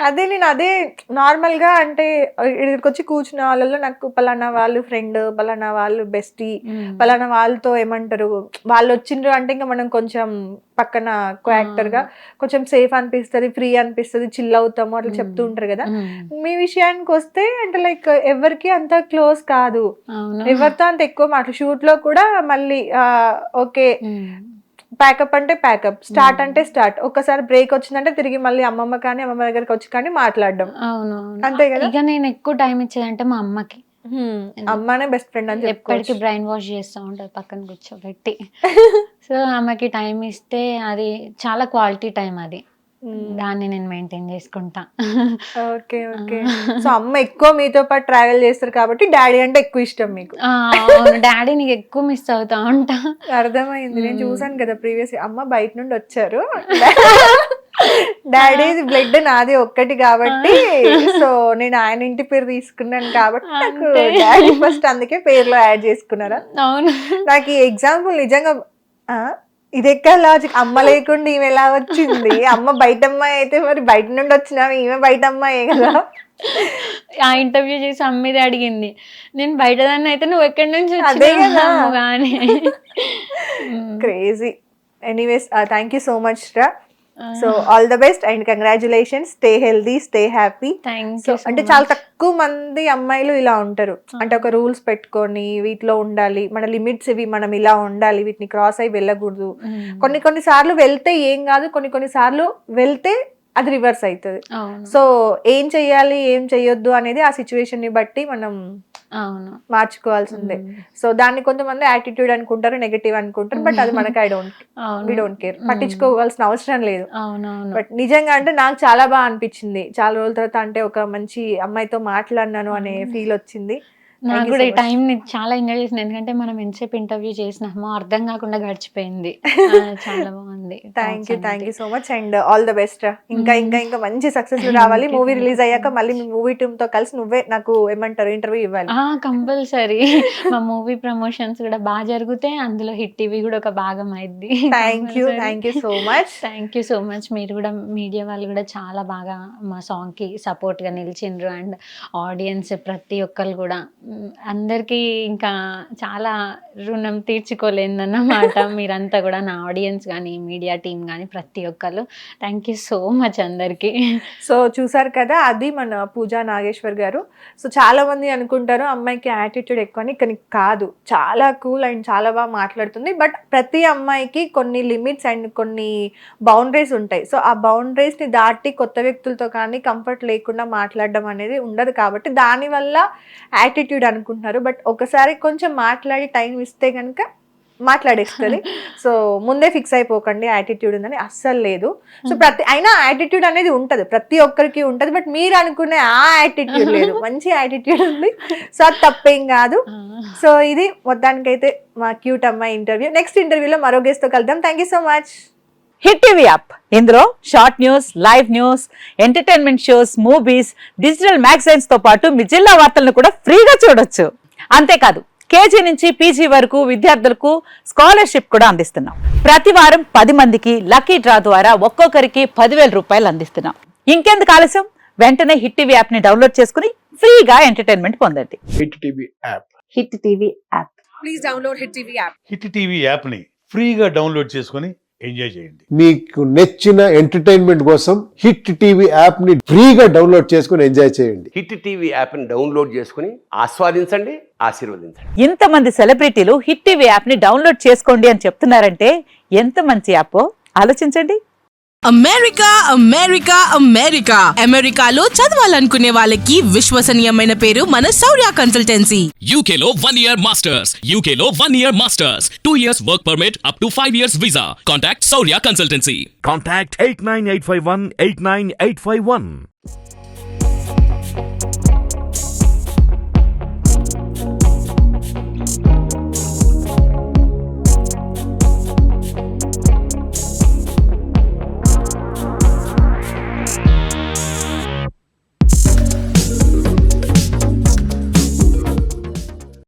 అదే నేను అదే నార్మల్ గా అంటే ఇక్కడికి వచ్చి కూర్చున్న వాళ్ళలో నాకు పలానా వాళ్ళు ఫ్రెండ్, పలానా వాళ్ళు బెస్టీ, పలానా వాళ్ళతో ఏమంటారు వాళ్ళు వచ్చిండ్రు అంటే ఇంకా మనం కొంచెం పక్కన కో యాక్టర్ గా కొంచెం సేఫ్ అనిపిస్తుంది, ఫ్రీ అనిపిస్తుంది, చిల్ అవుతాము అట్లా చెప్తూ ఉంటారు కదా. మీ విషయానికి వస్తే అంటే లైక్ ఎవరికి అంత క్లోజ్ కాదు, ఎవరితో అంత ఎక్కువ మాటలు. షూట్ లో కూడా మళ్ళీ ఓకే ప్యాకప్ అంటే ప్యాకప్, స్టార్ట్ అంటే స్టార్ట్, ఒక్కసారి బ్రేక్ వచ్చిందంటే తిరిగి మళ్ళీ అమ్మమ్మ దగ్గరికి వచ్చి కానీ మాట్లాడడం. అవును అంతే కదా. ఇక నేను ఎక్కువ టైం ఇచ్చేదంటే మా అమ్మకి. అమ్మనే బెస్ట్ ఫ్రెండ్ అని ఎప్పటికీ చెప్పుకోవచ్చు. బ్రెయిన్ వాష్ చేస్తూ ఉంటుంది పక్కన కూర్చోబెట్టి. సో ఆమెకి టైం ఇస్తే అది చాలా క్వాలిటీ టైం అది. దాన్ని నేను మెయింటైన్ చేసుకుంటా. Okay okay. సో అమ్మ ఎక్కువ మీతో పాటు ట్రావెల్ చేస్తారు కాబట్టి డాడీ అంటే ఎక్కువ ఇష్టం మీకు. డాడీ నీకు ఎక్కువ మిస్ అవుతా ఉంటా. అర్థమైంది, నేను చూసాను కదా ప్రీవియస్. అమ్మ బయట నుండి వచ్చారు, డాడీ బ్లడ్ నాది ఒక్కటి కాబట్టి, సో నేను ఆయన ఇంటి పేరు తీసుకున్నాను కాబట్టి నాకు డాడీ ఫస్ట్, అందుకే పేరులో యాడ్ చేసుకున్నారా? అవును. నాకు ఈ ఎగ్జాంపుల్ నిజంగా ఇది ఎక్కడ లాజిక్? అమ్మ లేకుండా ఈమె ఎలా వచ్చింది? అమ్మ బయట అమ్మాయి అయితే మరి బయట నుండి వచ్చినా ఈమె బయట అమ్మాయే కదా. ఆ ఇంటర్వ్యూ చేసి అమ్మీదే అడిగింది, నేను బయట దాన్ని అయితే నువ్వు ఎక్కడి నుంచి అదే కదా కానీ. Crazy. Anyways thank you so much రా. So all the best and congratulations. Stay healthy, stay happy. So అంటే చాలా తక్కువ మంది అమ్మాయిలు ఇలా ఉంటారు, అంటే ఒక రూల్స్ పెట్టుకొని వీటిలో ఉండాలి, మన లిమిట్స్ ఇవి, మనం ఇలా ఉండాలి, వీటిని క్రాస్ అయ్యి వెళ్ళకూడదు. కొన్ని సార్లు వెళ్తే ఏం కాదు, కొన్ని సార్లు వెళ్తే అది రివర్స్ అవుతుంది. సో ఏం చెయ్యాలి ఏం చెయ్యొద్దు అనేది ఆ సిచ్యువేషన్ ని బట్టి మనం మార్చుకోవాల్సిందే. సో దాన్ని కొంతమంది యాటిట్యూడ్ అనుకుంటారు, నెగటివ్ అనుకుంటారు, బట్ అది మనకి వి డోంట్ కేర్, పట్టించుకోవాల్సిన అవసరం లేదు. బట్ నిజంగా అంటే నాకు చాలా బాగా అనిపించింది, చాలా రోజుల తర్వాత అంటే ఒక మంచి అమ్మాయితో మాట్లాడినాను అనే ఫీల్ వచ్చింది. నాకు కూడా ఈ టైం చాలా ఎంజాయ్ చేసిన, ఎందుకంటే మనం ఎంతసేపు ఇంటర్వ్యూ చేసినామో అర్థం కాకుండా గడిచిపోయింది. చాలా బాగుంది. Thank you so much and all the best. ఇంకా ఇంకా ఇంకా మంచి సక్సెస్ రావాలి. మూవీ రిలీజ్ అయ్యాక మళ్ళీ మీ మూవీ టీమ్ తో కలిసి నువ్వే నాకు ఏమంటారు ఇంటర్వ్యూ ఇవ్వాలి. కంపల్సరీ. మా మూవీ ప్రమోషన్స్ కూడా బాగా జరిగితే అందులో హిట్ టీవీ కూడా ఒక భాగం అయింది. Thank you so much. Thank you so much. మీరు కూడా మీడియా వాళ్ళు కూడా చాలా బాగా మా సాంగ్ కి సపోర్ట్ గా నిలిచిండ్రు అండ్ ఆడియన్స్ ప్రతి ఒక్కరు కూడా, అందరికీ ఇంకా చాలా రుణం తీర్చుకోలేదన్నమాట. మీరంతా కూడా నా ఆడియన్స్ కానీ మీడియా టీం కానీ ప్రతి ఒక్కరు థ్యాంక్ యూ సో మచ్ అందరికీ. సో చూసారు కదా, అది మన పూజా నాగేశ్వర్ గారు. సో చాలా మంది అనుకుంటారు అమ్మాయికి యాటిట్యూడ్ ఎక్కువ అని, కానీ కాదు, చాలా కూల్ అండ్ చాలా బాగా మాట్లాడుతుంది. బట్ ప్రతి అమ్మాయికి కొన్ని లిమిట్స్ అండ్ కొన్ని బౌండరీస్ ఉంటాయి. సో ఆ బౌండరీస్ ని దాటి కొత్త వ్యక్తులతో కానీ కంఫర్ట్ లేకుండా మాట్లాడడం అనేది ఉండదు, కాబట్టి దానివల్ల యాటిట్యూడ్ అనుకుంటున్నారు. బట్ ఒకసారి కొంచెం మాట్లాడి టైం ఇస్తే కనుక మాట్లాడేస్తుంది. సో ముందే ఫిక్స్ అయిపోకండి యాటిట్యూడ్ ఉందని, అస్సలు లేదు. సో అయినా యాటిట్యూడ్ అనేది ఉంటది, ప్రతి ఒక్కరికి ఉంటది. బట్ మీరు అనుకునే ఆ యాటిట్యూడ్ లేదు, మంచి యాటిట్యూడ్ ఉంది. సో అది తప్పేం కాదు. సో ఇది మొత్తానికైతే మా క్యూట్ అమ్మాయి ఇంటర్వ్యూ. నెక్స్ట్ ఇంటర్వ్యూలో మరో గెస్ట్ తో కలుద్దాం. Thank you so much. Hit TV app, ఇందులో short news, live news, entertainment shows, movies, digital magazines తో పాటు మీ జిల్లా వార్తలను కూడా ఫ్రీగా చూడొచ్చు. అంతేకాదు కేజీ నుంచి పీజీ వరకు విద్యార్థులకు స్కాలర్షిప్ కూడా అందిస్తున్నాం. ప్రతి వారం 10 మందికి లక్కీ డ్రా ద్వారా ఒక్కొక్కరికి 10,000 రూపాయలు అందిస్తున్నాం. ఇంకెందుకు ఆలస్యం, వెంటనే హిట్ టీవీ యాప్ ని డౌన్లోడ్ చేసుకుని ఫ్రీగా ఎంటర్టైన్మెంట్ పొందండి. Hit TV app. Hit TV app. Please download hit TV app. Hit TV app ని ఫ్రీగా డౌన్లోడ్ చేసుకుని ఎంజాయ్ చేయండి. మీకు నచ్చిన ఎంటర్టైన్మెంట్ కోసం హిట్ టీవీ యాప్ ని ఫ్రీగా డౌన్లోడ్ చేసుకుని ఎంజాయ్ చేయండి. హిట్ టీవీ యాప్ ని డౌన్లోడ్ చేసుకుని ఆస్వాదించండి, ఆశీర్వదించండి. ఇంతమంది సెలబ్రిటీలు హిట్ టీవీ యాప్ ని డౌన్లోడ్ చేసుకోండి అని చెప్తున్నారంటే ఎంత మంచి యాప్ ఆలోచించండి. అమెరికా అమెరికా అమెరికా అమెరికాలో చదవాలనుకునే వాళ్ళకి విశ్వసనీయమైన పేరు మన శౌర్య కన్సల్టెన్సీ. UK లో 1 year masters. UK లో 1 year masters. 2 years work permit up to 5 years visa. Contact Saurya Consultancy. Contact 89851 89851.